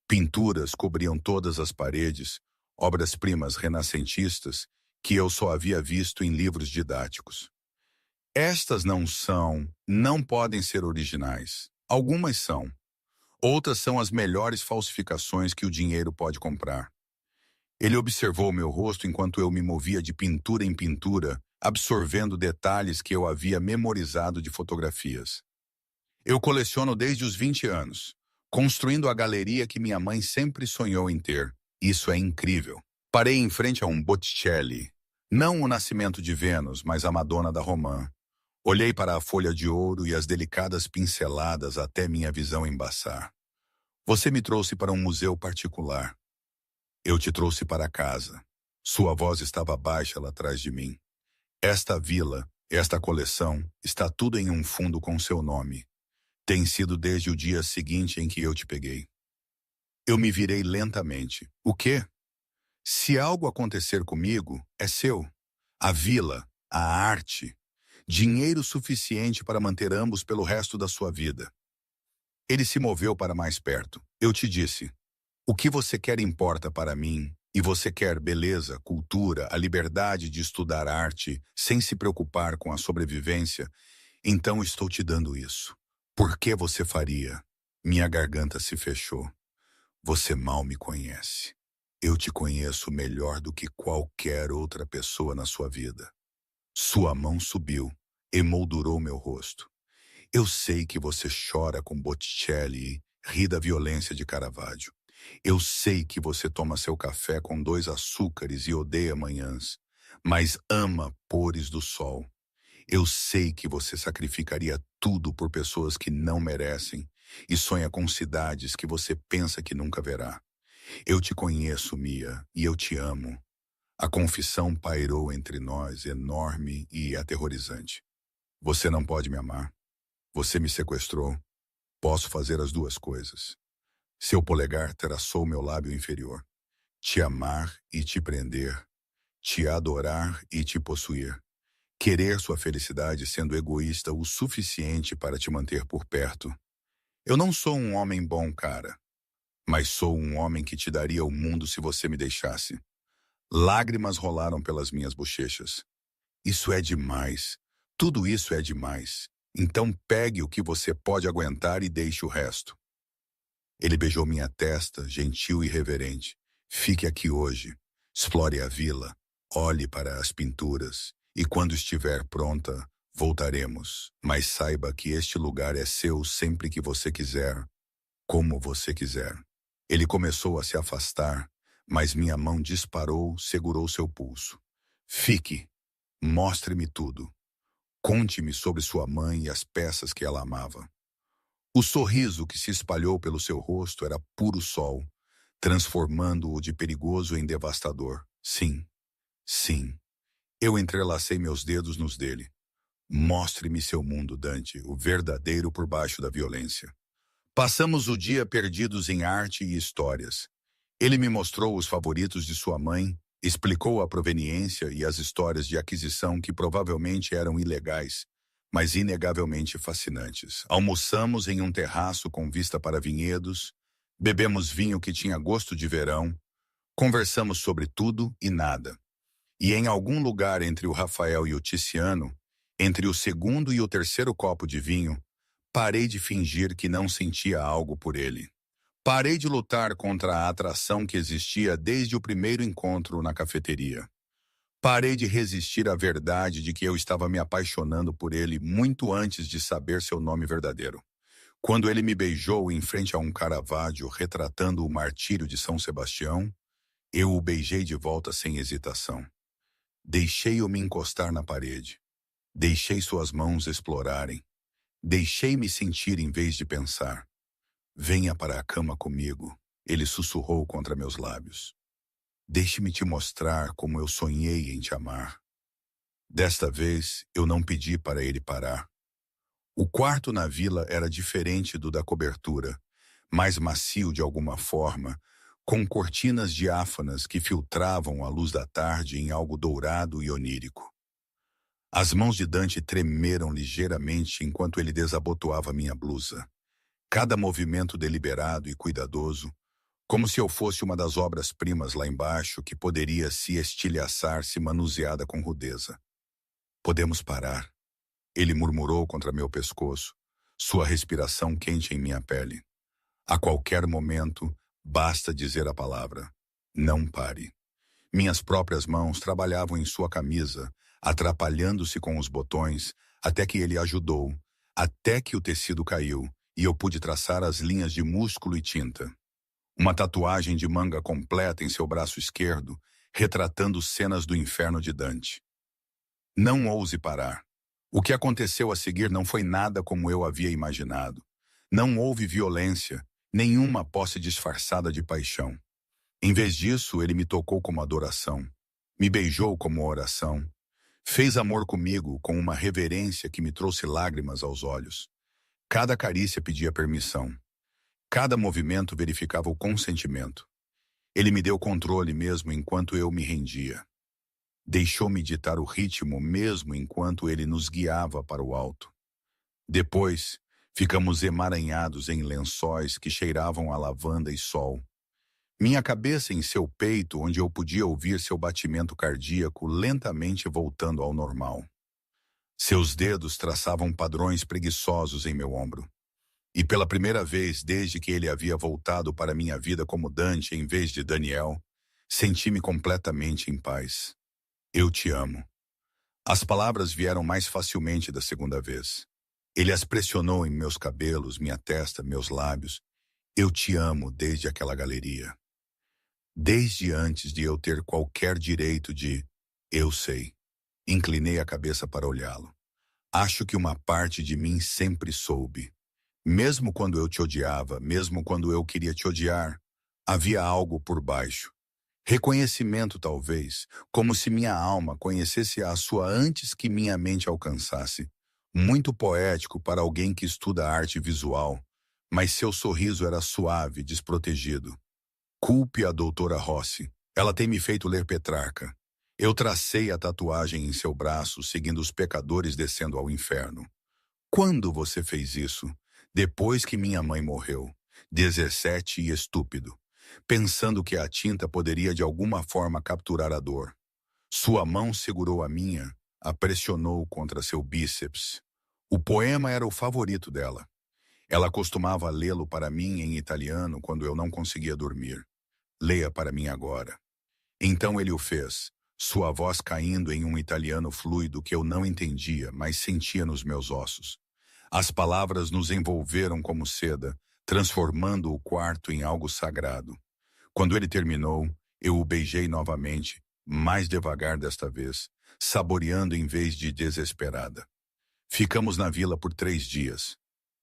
Pinturas cobriam todas as paredes, obras-primas renascentistas que eu só havia visto em livros didáticos. Estas não podem ser originais. Algumas são. Outras são as melhores falsificações que o dinheiro pode comprar. Ele observou meu rosto enquanto eu me movia de pintura em pintura, absorvendo detalhes que eu havia memorizado de fotografias. Eu coleciono desde os 20 anos, construindo a galeria que minha mãe sempre sonhou em ter. Isso é incrível. Parei em frente a um Botticelli. Não o Nascimento de Vênus, mas a Madonna da Romã. Olhei para a folha de ouro e as delicadas pinceladas até minha visão embaçar. Você me trouxe para um museu particular. Eu te trouxe para casa. Sua voz estava baixa lá atrás de mim. Esta vila, esta coleção, está tudo em um fundo com seu nome. Tem sido desde o dia seguinte em que eu te peguei. Eu me virei lentamente. O quê? Se algo acontecer comigo, é seu. A vila, a arte, dinheiro suficiente para manter ambos pelo resto da sua vida. Ele se moveu para mais perto. Eu te disse, o que você quer importa para mim, e você quer beleza, cultura, a liberdade de estudar arte, sem se preocupar com a sobrevivência, então estou te dando isso. Por que você faria? Minha garganta se fechou. Você mal me conhece. Eu te conheço melhor do que qualquer outra pessoa na sua vida. Sua mão subiu, emoldurou meu rosto. Eu sei que você chora com Botticelli e ri da violência de Caravaggio. Eu sei que você toma seu café com 2 açúcares e odeia manhãs, mas ama pores do sol. Eu sei que você sacrificaria tudo por pessoas que não merecem e sonha com cidades que você pensa que nunca verá. Eu te conheço, Mia, e eu te amo. A confissão pairou entre nós, enorme e aterrorizante. Você não pode me amar. Você me sequestrou. Posso fazer as duas coisas. Seu polegar traçou meu lábio inferior. Te amar e te prender. Te adorar e te possuir. Querer sua felicidade sendo egoísta o suficiente para te manter por perto. Eu não sou um homem bom, cara. Mas sou um homem que te daria o mundo se você me deixasse. Lágrimas rolaram pelas minhas bochechas. Isso é demais. Tudo isso é demais. Então pegue o que você pode aguentar e deixe o resto. Ele beijou minha testa, gentil e reverente. Fique aqui hoje. Explore a vila. Olhe para as pinturas. E quando estiver pronta, voltaremos. Mas saiba que este lugar é seu sempre que você quiser, como você quiser. Ele começou a se afastar, mas minha mão disparou, segurou seu pulso. Fique. Mostre-me tudo. Conte-me sobre sua mãe e as peças que ela amava. O sorriso que se espalhou pelo seu rosto era puro sol, transformando-o de perigoso em devastador. Sim, sim. Eu entrelacei meus dedos nos dele. Mostre-me seu mundo, Dante, o verdadeiro por baixo da violência. Passamos o dia perdidos em arte e histórias. Ele me mostrou os favoritos de sua mãe, explicou a proveniência e as histórias de aquisição que provavelmente eram ilegais, mas inegavelmente fascinantes. Almoçamos em um terraço com vista para vinhedos, bebemos vinho que tinha gosto de verão, conversamos sobre tudo e nada. E em algum lugar entre o Rafael e o Tiziano, entre o segundo e o terceiro copo de vinho, parei de fingir que não sentia algo por ele. Parei de lutar contra a atração que existia desde o primeiro encontro na cafeteria. Parei de resistir à verdade de que eu estava me apaixonando por ele muito antes de saber seu nome verdadeiro. Quando ele me beijou em frente a um Caravaggio retratando o martírio de São Sebastião, eu o beijei de volta sem hesitação. Deixei-o me encostar na parede. Deixei suas mãos explorarem. Deixei-me sentir em vez de pensar. Venha para a cama comigo, ele sussurrou contra meus lábios. Deixe-me te mostrar como eu sonhei em te amar. Desta vez, eu não pedi para ele parar. O quarto na vila era diferente do da cobertura, mais macio de alguma forma, com cortinas diáfanas que filtravam a luz da tarde em algo dourado e onírico. As mãos de Dante tremeram ligeiramente enquanto ele desabotoava minha blusa. Cada movimento deliberado e cuidadoso, como se eu fosse uma das obras-primas lá embaixo que poderia se estilhaçar se manuseada com rudeza. Podemos parar, ele murmurou contra meu pescoço, sua respiração quente em minha pele. A qualquer momento, basta dizer a palavra. Não pare. Minhas próprias mãos trabalhavam em sua camisa, atrapalhando-se com os botões, até que ele ajudou, até que o tecido caiu, e eu pude traçar as linhas de músculo e tinta. Uma tatuagem de manga completa em seu braço esquerdo, retratando cenas do inferno de Dante. Não ouse parar. O que aconteceu a seguir não foi nada como eu havia imaginado. Não houve violência, nenhuma posse disfarçada de paixão. Em vez disso, ele me tocou como adoração, me beijou como oração, fez amor comigo com uma reverência que me trouxe lágrimas aos olhos. Cada carícia pedia permissão. Cada movimento verificava o consentimento. Ele me deu controle mesmo enquanto eu me rendia. Deixou-me ditar o ritmo mesmo enquanto ele nos guiava para o alto. Depois, ficamos emaranhados em lençóis que cheiravam a lavanda e sol. Minha cabeça em seu peito, onde eu podia ouvir seu batimento cardíaco lentamente voltando ao normal. Seus dedos traçavam padrões preguiçosos em meu ombro. E pela primeira vez desde que ele havia voltado para minha vida como Dante em vez de Daniel, senti-me completamente em paz. Eu te amo. As palavras vieram mais facilmente da segunda vez. Ele as pressionou em meus cabelos, minha testa, meus lábios. Eu te amo desde aquela galeria. Desde antes de eu ter qualquer direito de eu sei. Inclinei a cabeça para olhá-lo. Acho que uma parte de mim sempre soube. Mesmo quando eu te odiava, mesmo quando eu queria te odiar, havia algo por baixo. Reconhecimento, talvez, como se minha alma conhecesse a sua antes que minha mente alcançasse. Muito poético para alguém que estuda arte visual, mas seu sorriso era suave, desprotegido. Culpe a doutora Rossi. Ela tem me feito ler Petrarca. Eu tracei a tatuagem em seu braço, seguindo os pecadores descendo ao inferno. Quando você fez isso? Depois que minha mãe morreu. 17 e estúpido. Pensando que a tinta poderia de alguma forma capturar a dor. Sua mão segurou a minha, a pressionou contra seu bíceps. O poema era o favorito dela. Ela costumava lê-lo para mim em italiano quando eu não conseguia dormir. Leia para mim agora. Então ele o fez, sua voz caindo em um italiano fluido que eu não entendia, mas sentia nos meus ossos. As palavras nos envolveram como seda, transformando o quarto em algo sagrado. Quando ele terminou, eu o beijei novamente, mais devagar desta vez, saboreando em vez de desesperada. Ficamos na vila por 3 dias.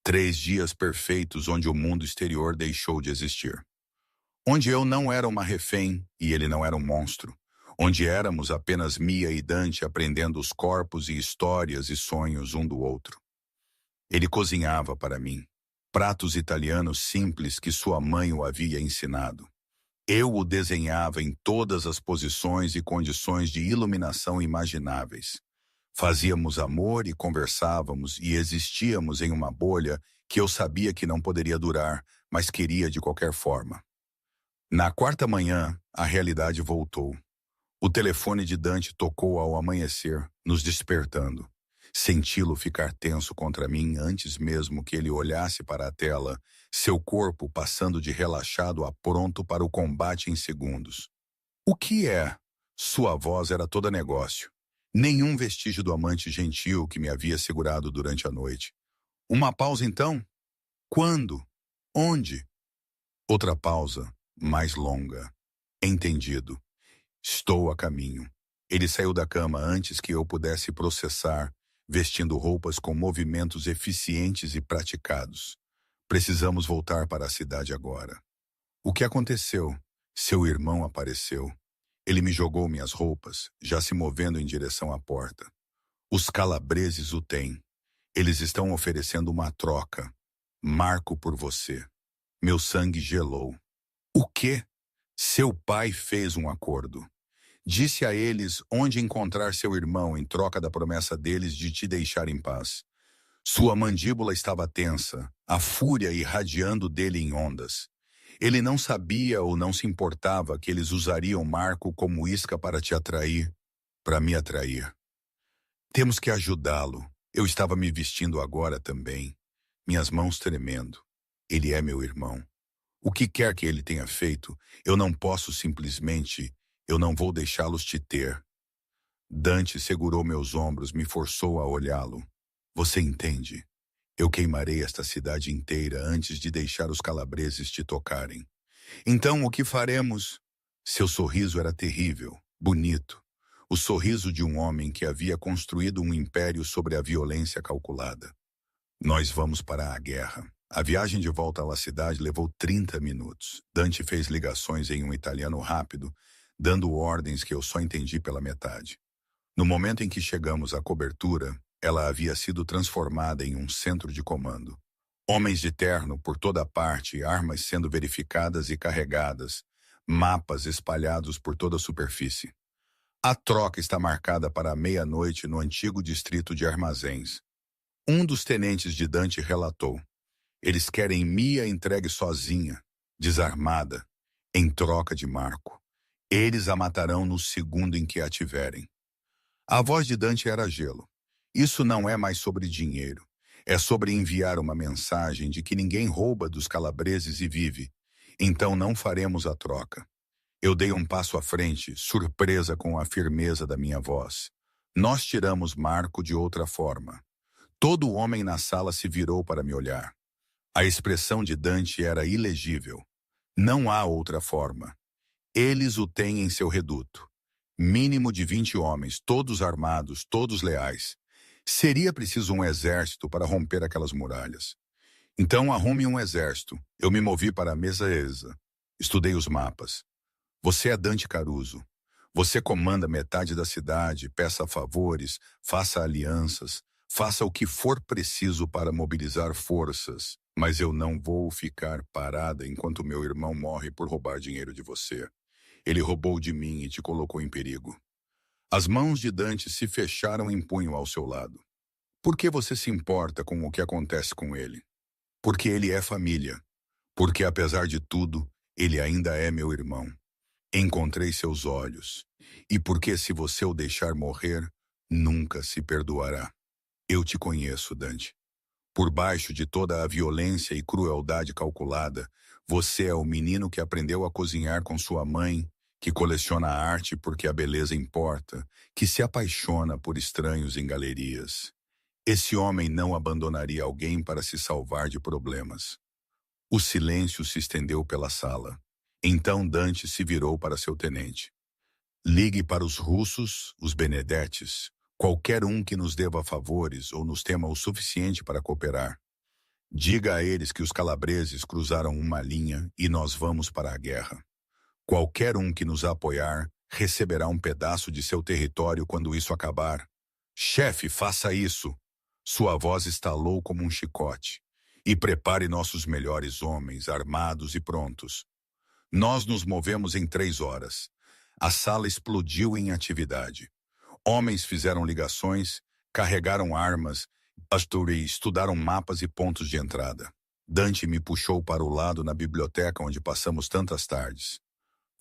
3 dias perfeitos onde o mundo exterior deixou de existir. Onde eu não era uma refém e ele não era um monstro. Onde éramos apenas Mia e Dante aprendendo os corpos e histórias e sonhos um do outro. Ele cozinhava para mim. Pratos italianos simples que sua mãe o havia ensinado. Eu o desenhava em todas as posições e condições de iluminação imagináveis. Fazíamos amor e conversávamos e existíamos em uma bolha que eu sabia que não poderia durar, mas queria de qualquer forma. Na 4ª manhã, a realidade voltou. O telefone de Dante tocou ao amanhecer, nos despertando. Senti-lo ficar tenso contra mim antes mesmo que ele olhasse para a tela, seu corpo passando de relaxado a pronto para o combate em segundos. O que é? Sua voz era toda negócio. Nenhum vestígio do amante gentil que me havia segurado durante a noite. Uma pausa então? Quando? Onde? Outra pausa, mais longa. Entendido. Estou a caminho. Ele saiu da cama antes que eu pudesse processar, vestindo roupas com movimentos eficientes e praticados. Precisamos voltar para a cidade agora. O que aconteceu? Seu irmão apareceu. Ele me jogou minhas roupas, já se movendo em direção à porta. Os calabreses o têm. Eles estão oferecendo uma troca. Marco por você. Meu sangue gelou. O quê? Seu pai fez um acordo. Disse a eles onde encontrar seu irmão em troca da promessa deles de te deixar em paz. Sua mandíbula estava tensa, a fúria irradiando dele em ondas. Ele não sabia ou não se importava que eles usariam Marco como isca para te atrair, para me atrair. Temos que ajudá-lo. Eu estava me vestindo agora também, minhas mãos tremendo. Ele é meu irmão. O que quer que ele tenha feito, eu não posso simplesmente, eu não vou deixá-los te ter. Dante segurou meus ombros, me forçou a olhá-lo. Você entende? Eu queimarei esta cidade inteira antes de deixar os calabreses te tocarem. Então o que faremos? Seu sorriso era terrível, bonito. o sorriso de um homem que havia construído um império sobre a violência calculada. Nós vamos para a guerra. A viagem de volta à cidade levou 30 minutos. Dante fez ligações em um italiano rápido, dando ordens que eu só entendi pela metade. No momento em que chegamos à cobertura, ela havia sido transformada em um centro de comando. Homens de terno por toda parte, armas sendo verificadas e carregadas, mapas espalhados por toda a superfície. A troca está marcada para a meia-noite no antigo distrito de armazéns. Um dos tenentes de Dante relatou: eles querem Mia entregue sozinha, desarmada, em troca de Marco. Eles a matarão no segundo em que a tiverem. A voz de Dante era gelo. Isso não é mais sobre dinheiro. É sobre enviar uma mensagem de que ninguém rouba dos calabreses e vive. Então não faremos a troca. Eu dei um passo à frente, surpresa com a firmeza da minha voz. Nós tiramos Marco de outra forma. Todo homem na sala se virou para me olhar. A expressão de Dante era ilegível. Não há outra forma. Eles o têm em seu reduto. Mínimo de 20 homens, todos armados, todos leais. Seria preciso um exército para romper aquelas muralhas. Então arrume um exército. Eu me movi para a mesa. Estudei os mapas. Você é Dante Caruso. Você comanda metade da cidade, peça favores, faça alianças, faça o que for preciso para mobilizar forças. Mas eu não vou ficar parada enquanto meu irmão morre por roubar dinheiro de você. Ele roubou de mim e te colocou em perigo. As mãos de Dante se fecharam em punho ao seu lado. Por que você se importa com o que acontece com ele? Porque ele é família. Porque, apesar de tudo, ele ainda é meu irmão. Encontrei seus olhos. E porque, se você o deixar morrer, nunca se perdoará. Eu te conheço, Dante. Por baixo de toda a violência e crueldade calculada, você é o menino que aprendeu a cozinhar com sua mãe, que coleciona arte porque a beleza importa, que se apaixona por estranhos em galerias. Esse homem não abandonaria alguém para se salvar de problemas. O silêncio se estendeu pela sala. Então Dante se virou para seu tenente. Ligue para os russos, os Benedetes, qualquer um que nos deva favores ou nos tema o suficiente para cooperar. Diga a eles que os calabreses cruzaram uma linha e nós vamos para a guerra. Qualquer um que nos apoiar receberá um pedaço de seu território quando isso acabar. Chefe, faça isso! Sua voz estalou como um chicote. E prepare nossos melhores homens, armados e prontos. Nós nos movemos em 3 horas. A sala explodiu em atividade. Homens fizeram ligações, carregaram armas, estudaram mapas e pontos de entrada. Dante me puxou para o lado na biblioteca onde passamos tantas tardes.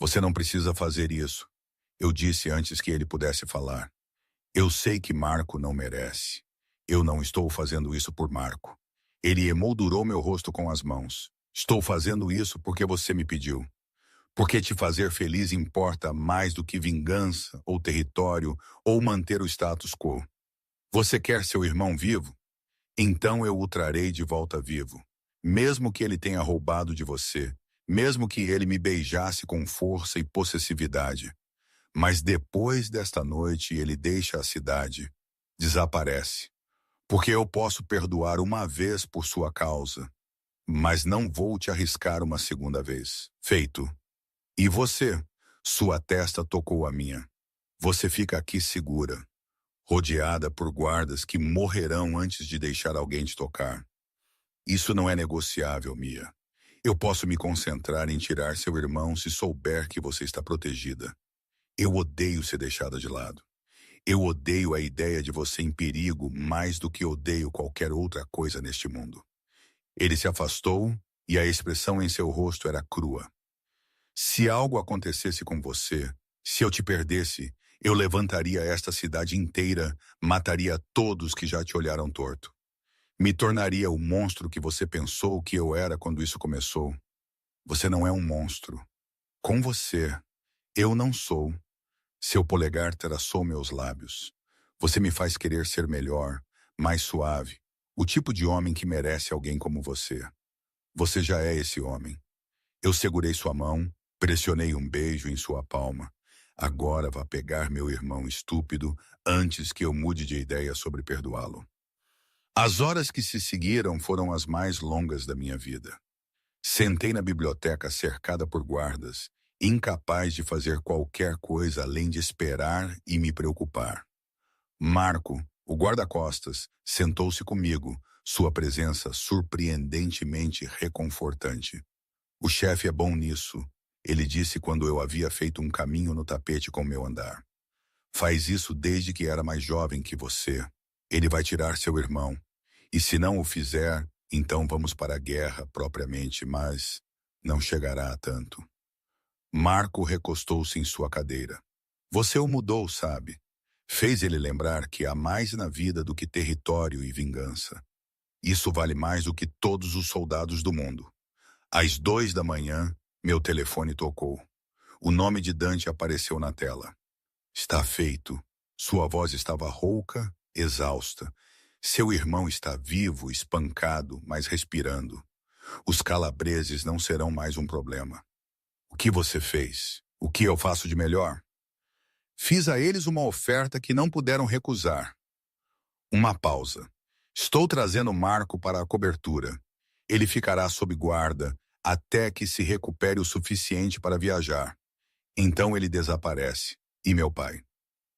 Você não precisa fazer isso, eu disse antes que ele pudesse falar. Eu sei que Marco não merece. Eu não estou fazendo isso por Marco. Ele emoldurou meu rosto com as mãos. Estou fazendo isso porque você me pediu. Porque te fazer feliz importa mais do que vingança, ou território, ou manter o status quo. Você quer seu irmão vivo? Então eu o trarei de volta vivo. Mesmo que ele tenha roubado de você, mesmo que ele me beijasse com força e possessividade. Mas depois desta noite ele deixa a cidade, desaparece. Porque eu posso perdoar uma vez por sua causa, mas não vou te arriscar uma segunda vez. Feito. E você? Sua testa tocou a minha. Você fica aqui segura, rodeada por guardas que morrerão antes de deixar alguém te tocar. Isso não é negociável, Mia. Eu posso me concentrar em tirar seu irmão se souber que você está protegida. Eu odeio ser deixada de lado. Eu odeio a ideia de você em perigo mais do que odeio qualquer outra coisa neste mundo. Ele se afastou e a expressão em seu rosto era crua. Se algo acontecesse com você, se eu te perdesse, eu levantaria esta cidade inteira, mataria todos que já te olharam torto. Me tornaria o monstro que você pensou que eu era quando isso começou. Você não é um monstro. Com você, eu não sou. Seu polegar traçou meus lábios. Você me faz querer ser melhor, mais suave, o tipo de homem que merece alguém como você. Você já é esse homem. Eu segurei sua mão, pressionei um beijo em sua palma. Agora vá pegar meu irmão estúpido antes que eu mude de ideia sobre perdoá-lo. As horas que se seguiram foram as mais longas da minha vida. Sentei na biblioteca cercada por guardas, incapaz de fazer qualquer coisa além de esperar e me preocupar. Marco, o guarda-costas, sentou-se comigo, sua presença surpreendentemente reconfortante. O chefe é bom nisso, ele disse quando eu havia feito um caminho no tapete com meu andar. Faz isso desde que era mais jovem que você. Ele vai tirar seu irmão. E se não o fizer, então vamos para a guerra propriamente, mas não chegará a tanto. Marco recostou-se em sua cadeira. Você o mudou, sabe? Fez ele lembrar que há mais na vida do que território e vingança. Isso vale mais do que todos os soldados do mundo. Às 2 da manhã, meu telefone tocou. O nome de Dante apareceu na tela. Está feito. Sua voz estava rouca, exausta. Seu irmão está vivo, espancado, mas respirando. Os calabreses não serão mais um problema. O que você fez? O que eu faço de melhor? Fiz a eles uma oferta que não puderam recusar. Uma pausa. Estou trazendo Marco para a cobertura. Ele ficará sob guarda até que se recupere o suficiente para viajar. Então ele desaparece. E meu pai?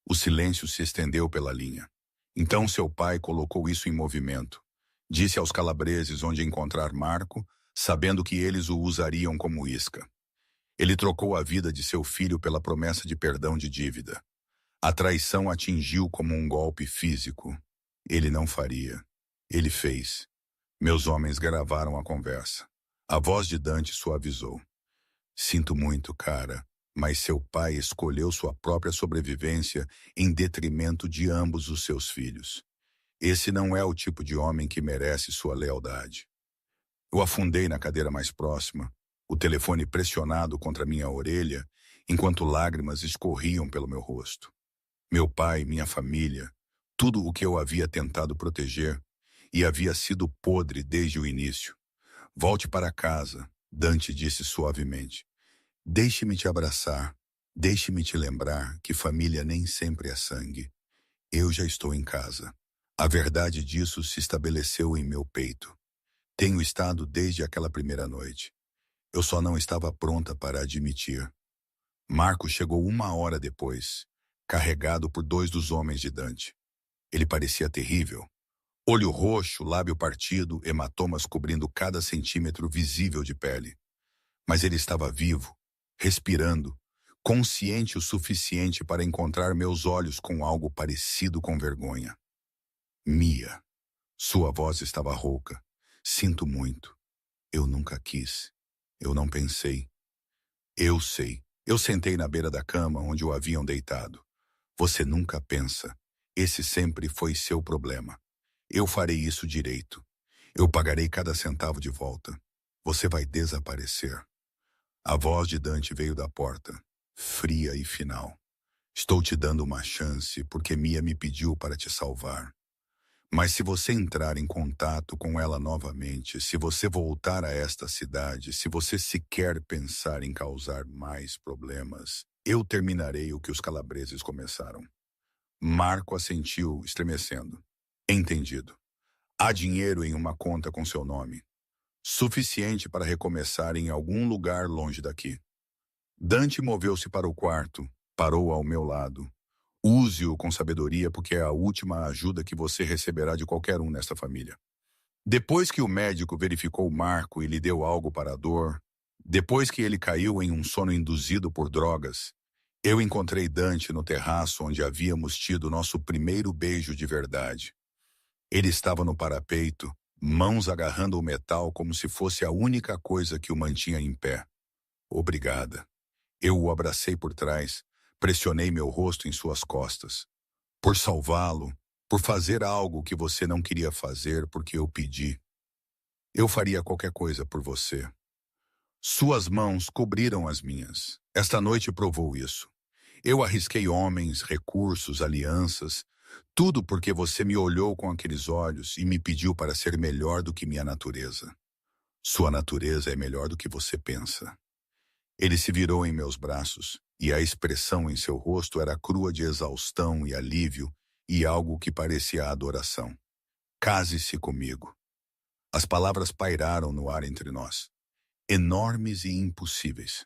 O silêncio se estendeu pela linha. Então seu pai colocou isso em movimento. Disse aos calabreses onde encontrar Marco, sabendo que eles o usariam como isca. Ele trocou a vida de seu filho pela promessa de perdão de dívida. A traição atingiu como um golpe físico. Ele não faria. Ele fez. Meus homens gravaram a conversa. A voz de Dante suavizou. Sinto muito, cara, mas seu pai escolheu sua própria sobrevivência em detrimento de ambos os seus filhos. Esse não é o tipo de homem que merece sua lealdade. Eu afundei na cadeira mais próxima, o telefone pressionado contra minha orelha, enquanto lágrimas escorriam pelo meu rosto. Meu pai, minha família, tudo o que eu havia tentado proteger, e havia sido podre desde o início. Volte para casa, Dante disse suavemente. Deixe-me te abraçar, deixe-me te lembrar que família nem sempre é sangue. Eu já estou em casa. A verdade disso se estabeleceu em meu peito. Tenho estado desde aquela primeira noite. Eu só não estava pronta para admitir. Marco chegou 1 hora depois, carregado por 2 dos homens de Dante. Ele parecia terrível. Olho roxo, lábio partido, hematomas cobrindo cada centímetro visível de pele. Mas ele estava vivo, respirando, consciente o suficiente para encontrar meus olhos com algo parecido com vergonha. Mia. Sua voz estava rouca. Sinto muito. Eu nunca quis. Eu não pensei. Eu sei. Eu sentei na beira da cama onde o haviam deitado. Você nunca pensa. Esse sempre foi seu problema. Eu farei isso direito. Eu pagarei cada centavo de volta. Você vai desaparecer. A voz de Dante veio da porta, fria e final. Estou te dando uma chance porque Mia me pediu para te salvar. Mas se você entrar em contato com ela novamente, se você voltar a esta cidade, se você sequer pensar em causar mais problemas, eu terminarei o que os calabreses começaram. Marco assentiu, estremecendo. Entendido. Há dinheiro em uma conta com seu nome. Suficiente para recomeçar em algum lugar longe daqui. Dante moveu-se para o quarto, parou ao meu lado. Use-o com sabedoria porque é a última ajuda que você receberá de qualquer um nesta família. Depois que o médico verificou Marco e lhe deu algo para a dor, depois que ele caiu em um sono induzido por drogas, eu encontrei Dante no terraço onde havíamos tido nosso primeiro beijo de verdade. Ele estava no parapeito, mãos agarrando o metal como se fosse a única coisa que o mantinha em pé. Obrigada. Eu o abracei por trás, pressionei meu rosto em suas costas. Por salvá-lo, por fazer algo que você não queria fazer porque eu pedi. Eu faria qualquer coisa por você. Suas mãos cobriram as minhas. Esta noite provou isso. Eu arrisquei homens, recursos, alianças, tudo porque você me olhou com aqueles olhos e me pediu para ser melhor do que minha natureza. Sua natureza é melhor do que você pensa. Ele se virou em meus braços, e a expressão em seu rosto era crua de exaustão e alívio, e algo que parecia adoração. Case-se comigo. As palavras pairaram no ar entre nós, enormes e impossíveis.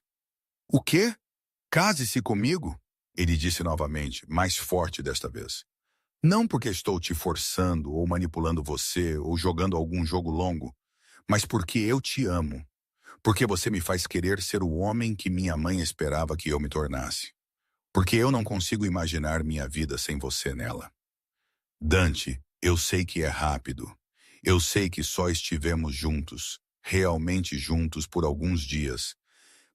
O quê? Case-se comigo? Ele disse novamente, mais forte desta vez. Não porque estou te forçando ou manipulando você ou jogando algum jogo longo, mas porque eu te amo. Porque você me faz querer ser o homem que minha mãe esperava que eu me tornasse. Porque eu não consigo imaginar minha vida sem você nela. Dante, eu sei que é rápido. Eu sei que só estivemos juntos, realmente juntos por alguns dias,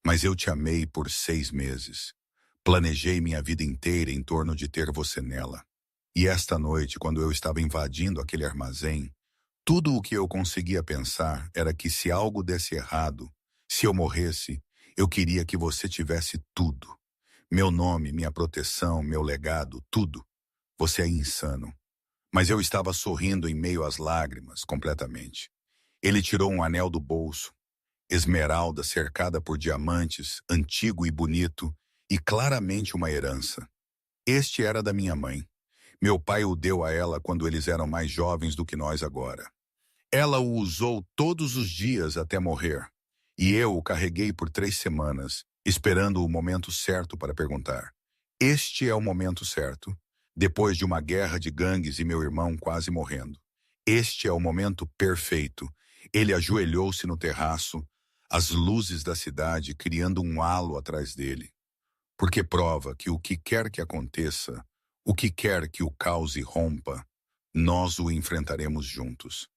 mas eu te amei por 6 meses. Planejei minha vida inteira em torno de ter você nela. E esta noite, quando eu estava invadindo aquele armazém, tudo o que eu conseguia pensar era que se algo desse errado, se eu morresse, eu queria que você tivesse tudo. Meu nome, minha proteção, meu legado, tudo. Você é insano. Mas eu estava sorrindo em meio às lágrimas, completamente. Ele tirou um anel do bolso, esmeralda cercada por diamantes, antigo e bonito, e claramente uma herança. Este era da minha mãe. Meu pai o deu a ela quando eles eram mais jovens do que nós agora. Ela o usou todos os dias até morrer, e eu o carreguei por 3 semanas, esperando o momento certo para perguntar. Este é o momento certo, depois de uma guerra de gangues e meu irmão quase morrendo. Este é o momento perfeito. Ele ajoelhou-se no terraço, as luzes da cidade criando um halo atrás dele. Porque prova que o que quer que aconteça, o que quer que o cause rompa, nós o enfrentaremos juntos.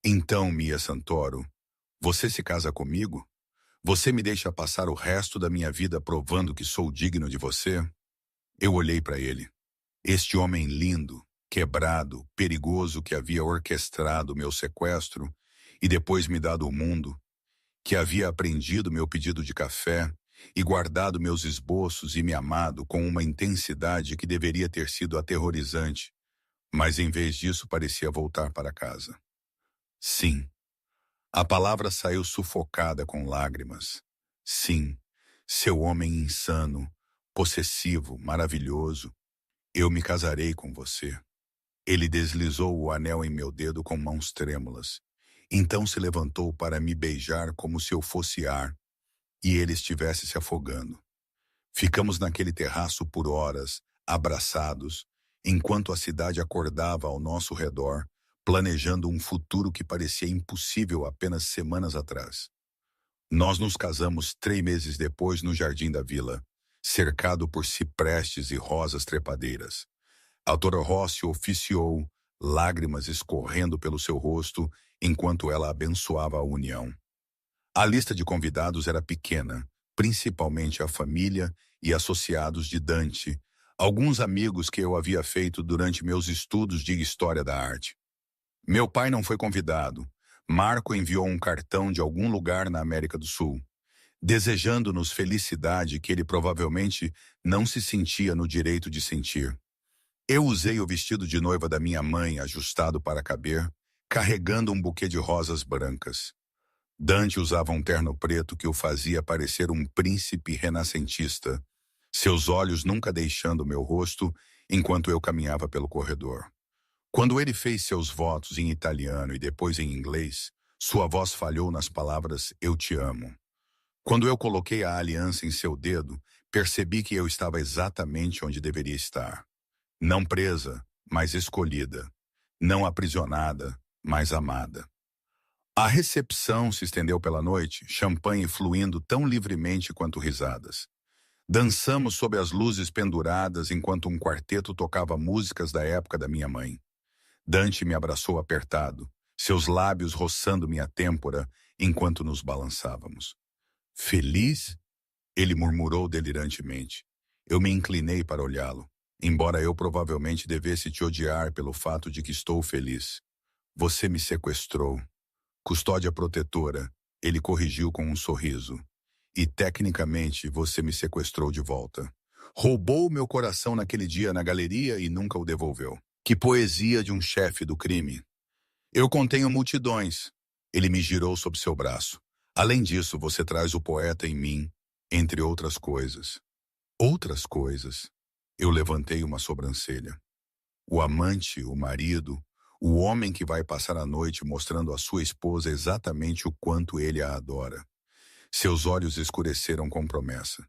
Então, Mia Santoro, você se casa comigo? Você me deixa passar o resto da minha vida provando que sou digno de você? Eu olhei para ele. Este homem lindo, quebrado, perigoso que havia orquestrado meu sequestro e depois me dado o mundo, que havia aprendido meu pedido de café e guardado meus esboços e me amado com uma intensidade que deveria ter sido aterrorizante, mas em vez disso parecia voltar para casa. Sim. A palavra saiu sufocada com lágrimas. Sim, seu homem insano, possessivo, maravilhoso. Eu me casarei com você. Ele deslizou o anel em meu dedo com mãos trêmulas. Então se levantou para me beijar como se eu fosse ar e ele estivesse se afogando. Ficamos naquele terraço por horas, abraçados, enquanto a cidade acordava ao nosso redor, planejando um futuro que parecia impossível apenas semanas atrás. Nós nos casamos 3 meses depois no jardim da vila, cercado por ciprestes e rosas trepadeiras. A Dra. Rossi oficiou, lágrimas escorrendo pelo seu rosto, enquanto ela abençoava a união. A lista de convidados era pequena, principalmente a família e associados de Dante, alguns amigos que eu havia feito durante meus estudos de História da Arte. Meu pai não foi convidado. Marco enviou um cartão de algum lugar na América do Sul, desejando-nos felicidade que ele provavelmente não se sentia no direito de sentir. Eu usei o vestido de noiva da minha mãe, ajustado para caber, carregando um buquê de rosas brancas. Dante usava um terno preto que o fazia parecer um príncipe renascentista, seus olhos nunca deixando meu rosto enquanto eu caminhava pelo corredor. Quando ele fez seus votos em italiano e depois em inglês, sua voz falhou nas palavras "eu te amo". Quando eu coloquei a aliança em seu dedo, percebi que eu estava exatamente onde deveria estar. Não presa, mas escolhida. Não aprisionada, mas amada. A recepção se estendeu pela noite, champanhe fluindo tão livremente quanto risadas. Dançamos sob as luzes penduradas enquanto um quarteto tocava músicas da época da minha mãe. Dante me abraçou apertado, seus lábios roçando minha têmpora enquanto nos balançávamos. Feliz? Ele murmurou delirantemente. Eu me inclinei para olhá-lo, embora eu provavelmente devesse te odiar pelo fato de que estou feliz. Você me sequestrou. Custódia protetora, ele corrigiu com um sorriso. E tecnicamente você me sequestrou de volta. Roubou meu coração naquele dia na galeria e nunca o devolveu. Que poesia de um chefe do crime. Eu contenho multidões. Ele me girou sob seu braço. Além disso, você traz o poeta em mim. Entre outras coisas. Outras coisas. Eu levantei uma sobrancelha. O amante, o marido, o homem que vai passar a noite mostrando à sua esposa exatamente o quanto ele a adora. Seus olhos escureceram com promessa.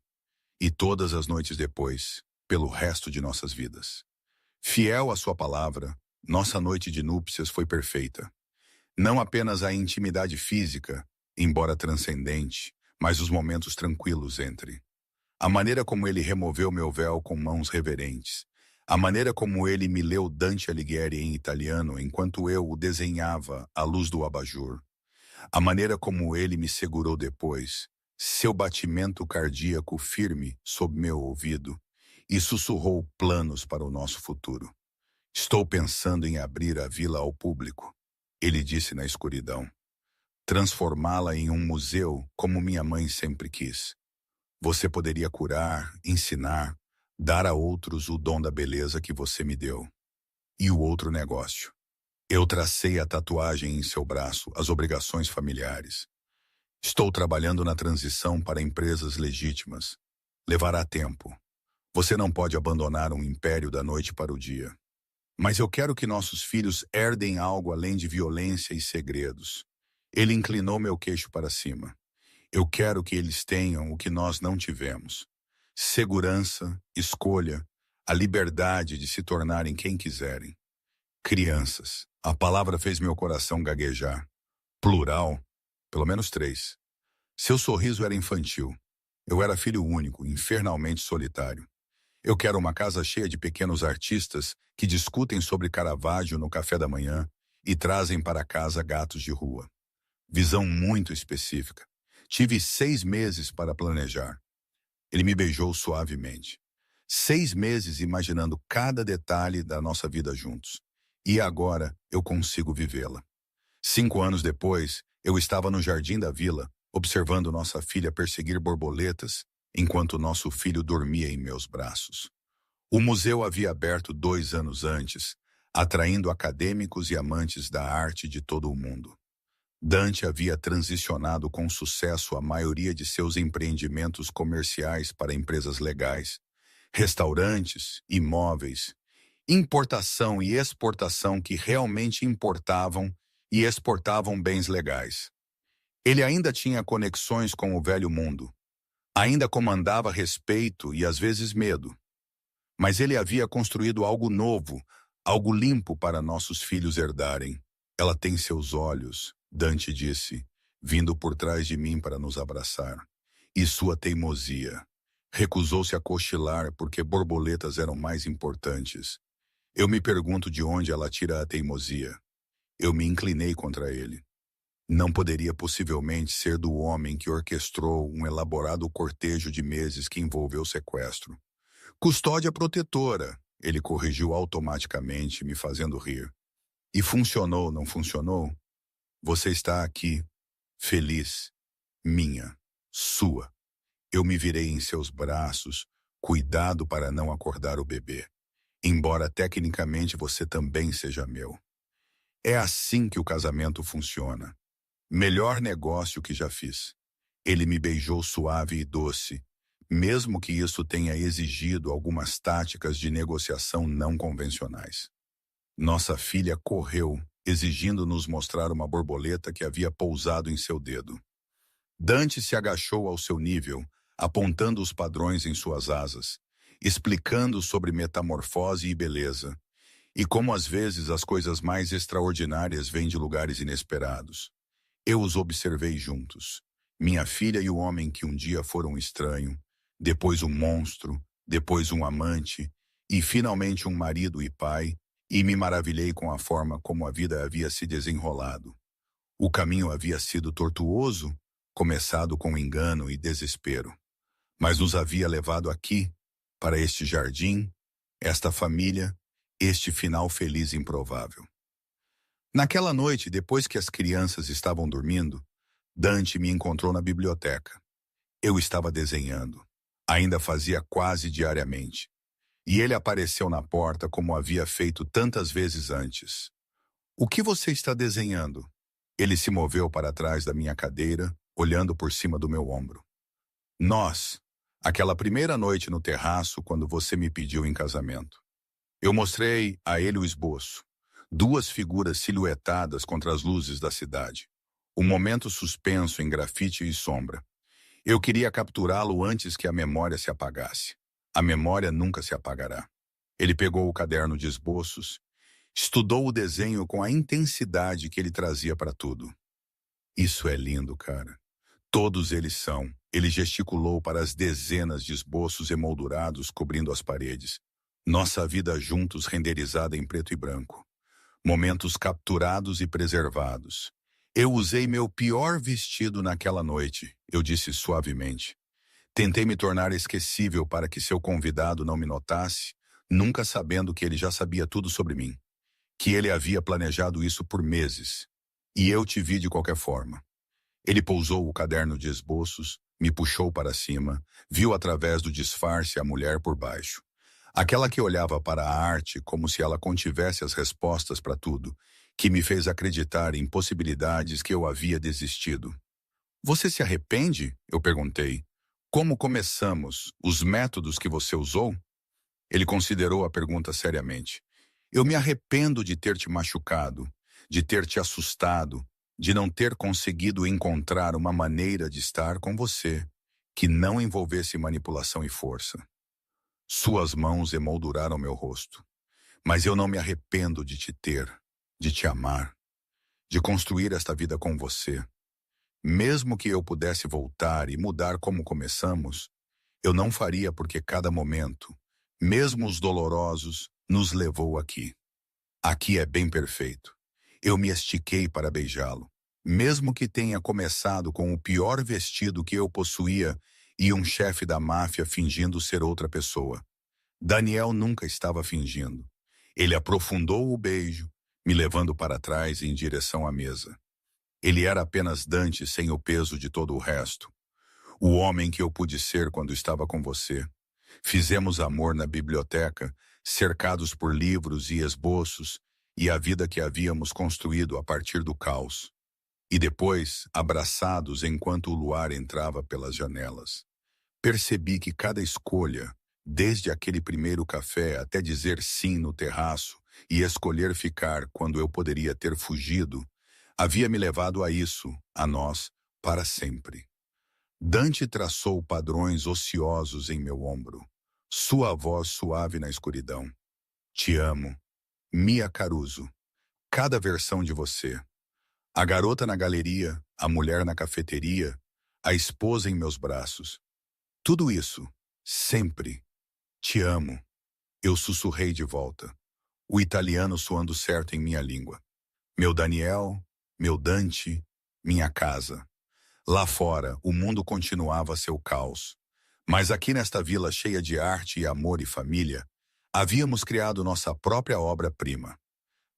E todas as noites depois, pelo resto de nossas vidas. Fiel à sua palavra, nossa noite de núpcias foi perfeita. Não apenas a intimidade física, embora transcendente, mas os momentos tranquilos entre. A maneira como ele removeu meu véu com mãos reverentes. A maneira como ele me leu Dante Alighieri em italiano enquanto eu o desenhava à luz do abajur. A maneira como ele me segurou depois, seu batimento cardíaco firme sob meu ouvido, e sussurrou planos para o nosso futuro. Estou pensando em abrir a vila ao público, ele disse na escuridão. Transformá-la em um museu como minha mãe sempre quis. Você poderia curar, ensinar, dar a outros o dom da beleza que você me deu. E o outro negócio. Eu tracei a tatuagem em seu braço, as obrigações familiares. Estou trabalhando na transição para empresas legítimas. Levará tempo. Você não pode abandonar um império da noite para o dia. Mas eu quero que nossos filhos herdem algo além de violência e segredos. Ele inclinou meu queixo para cima. Eu quero que eles tenham o que nós não tivemos. Segurança, escolha, a liberdade de se tornarem quem quiserem. Crianças. A palavra fez meu coração gaguejar. Plural. Pelo menos 3. Seu sorriso era infantil. Eu era filho único, infernalmente solitário. Eu quero uma casa cheia de pequenos artistas que discutem sobre Caravaggio no café da manhã e trazem para casa gatos de rua. Visão muito específica. Tive 6 meses para planejar. Ele me beijou suavemente. 6 meses imaginando cada detalhe da nossa vida juntos. E agora eu consigo vivê-la. 5 anos depois, eu estava no jardim da vila, observando nossa filha perseguir borboletas, enquanto nosso filho dormia em meus braços. O museu havia aberto 2 anos antes, atraindo acadêmicos e amantes da arte de todo o mundo. Dante havia transicionado com sucesso a maioria de seus empreendimentos comerciais para empresas legais, restaurantes, imóveis, importação e exportação que realmente importavam e exportavam bens legais. Ele ainda tinha conexões com o velho mundo, ainda comandava respeito e às vezes medo. Mas ele havia construído algo novo, algo limpo para nossos filhos herdarem. Ela tem seus olhos, Dante disse, vindo por trás de mim para nos abraçar. E sua teimosia. Recusou-se a cochilar porque borboletas eram mais importantes. Eu me pergunto de onde ela tira a teimosia. Eu me inclinei contra ele. Não poderia possivelmente ser do homem que orquestrou um elaborado cortejo de meses que envolveu sequestro. Custódia protetora, ele corrigiu automaticamente, me fazendo rir. E funcionou, não funcionou? Você está aqui, feliz, minha, sua. Eu me virei em seus braços, cuidado para não acordar o bebê. Embora tecnicamente você também seja meu. É assim que o casamento funciona. Melhor negócio que já fiz. Ele me beijou suave e doce, mesmo que isso tenha exigido algumas táticas de negociação não convencionais. Nossa filha correu, exigindo nos mostrar uma borboleta que havia pousado em seu dedo. Dante se agachou ao seu nível, apontando os padrões em suas asas, explicando sobre metamorfose e beleza, e como às vezes as coisas mais extraordinárias vêm de lugares inesperados. Eu os observei juntos, minha filha e o homem que um dia foram estranho, depois um monstro, depois um amante, e finalmente um marido e pai, e me maravilhei com a forma como a vida havia se desenrolado. O caminho havia sido tortuoso, começado com engano e desespero, mas nos havia levado aqui, para este jardim, esta família, este final feliz e improvável. Naquela noite, depois que as crianças estavam dormindo, Dante me encontrou na biblioteca. Eu estava desenhando. Ainda fazia quase diariamente. E ele apareceu na porta como havia feito tantas vezes antes. O que você está desenhando? Ele se moveu para trás da minha cadeira, olhando por cima do meu ombro. Nós, aquela primeira noite no terraço quando você me pediu em casamento. Eu mostrei a ele o esboço. Duas figuras silhuetadas contra as luzes da cidade. Um momento suspenso em grafite e sombra. Eu queria capturá-lo antes que a memória se apagasse. A memória nunca se apagará. Ele pegou o caderno de esboços, estudou o desenho com a intensidade que ele trazia para tudo. Isso é lindo, cara. Todos eles são. Ele gesticulou para as dezenas de esboços emoldurados cobrindo as paredes. Nossa vida juntos renderizada em preto e branco. Momentos capturados e preservados. Eu usei meu pior vestido naquela noite, eu disse suavemente. Tentei me tornar esquecível para que seu convidado não me notasse, nunca sabendo que ele já sabia tudo sobre mim. Que ele havia planejado isso por meses. E eu te vi de qualquer forma. Ele pousou o caderno de esboços, me puxou para cima, viu através do disfarce a mulher por baixo. Aquela que olhava para a arte como se ela contivesse as respostas para tudo, que me fez acreditar em possibilidades que eu havia desistido. Você se arrepende? Eu perguntei. Como começamos? Os métodos que você usou? Ele considerou a pergunta seriamente. Eu me arrependo de ter te machucado, de ter te assustado, de não ter conseguido encontrar uma maneira de estar com você que não envolvesse manipulação e força. Suas mãos emolduraram meu rosto. Mas eu não me arrependo de te ter, de te amar, de construir esta vida com você. Mesmo que eu pudesse voltar e mudar como começamos, eu não faria porque cada momento, mesmo os dolorosos, nos levou aqui. Aqui é bem perfeito. Eu me estiquei para beijá-lo, mesmo que tenha começado com o pior vestido que eu possuía e um chefe da máfia fingindo ser outra pessoa. Daniel nunca estava fingindo. Ele aprofundou o beijo, me levando para trás em direção à mesa. Ele era apenas Dante sem o peso de todo o resto. O homem que eu pude ser quando estava com você. Fizemos amor na biblioteca, cercados por livros e esboços, e a vida que havíamos construído a partir do caos. E depois, abraçados enquanto o luar entrava pelas janelas. Percebi que cada escolha, desde aquele primeiro café até dizer sim no terraço e escolher ficar quando eu poderia ter fugido, havia me levado a isso, a nós, para sempre. Dante traçou padrões ociosos em meu ombro. Sua voz suave na escuridão. Te amo. Mia Caruso. Cada versão de você. A garota na galeria, a mulher na cafeteria, a esposa em meus braços. Tudo isso, sempre. Te amo. Eu sussurrei de volta. O italiano soando certo em minha língua. Meu Daniel, meu Dante, minha casa. Lá fora, o mundo continuava seu caos. Mas aqui nesta vila cheia de arte e amor e família, havíamos criado nossa própria obra-prima.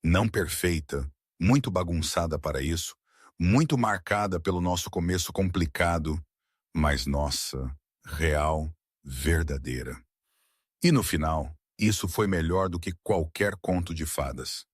Não perfeita, muito bagunçada para isso, muito marcada pelo nosso começo complicado, mas nossa, real, verdadeira. E no final, isso foi melhor do que qualquer conto de fadas.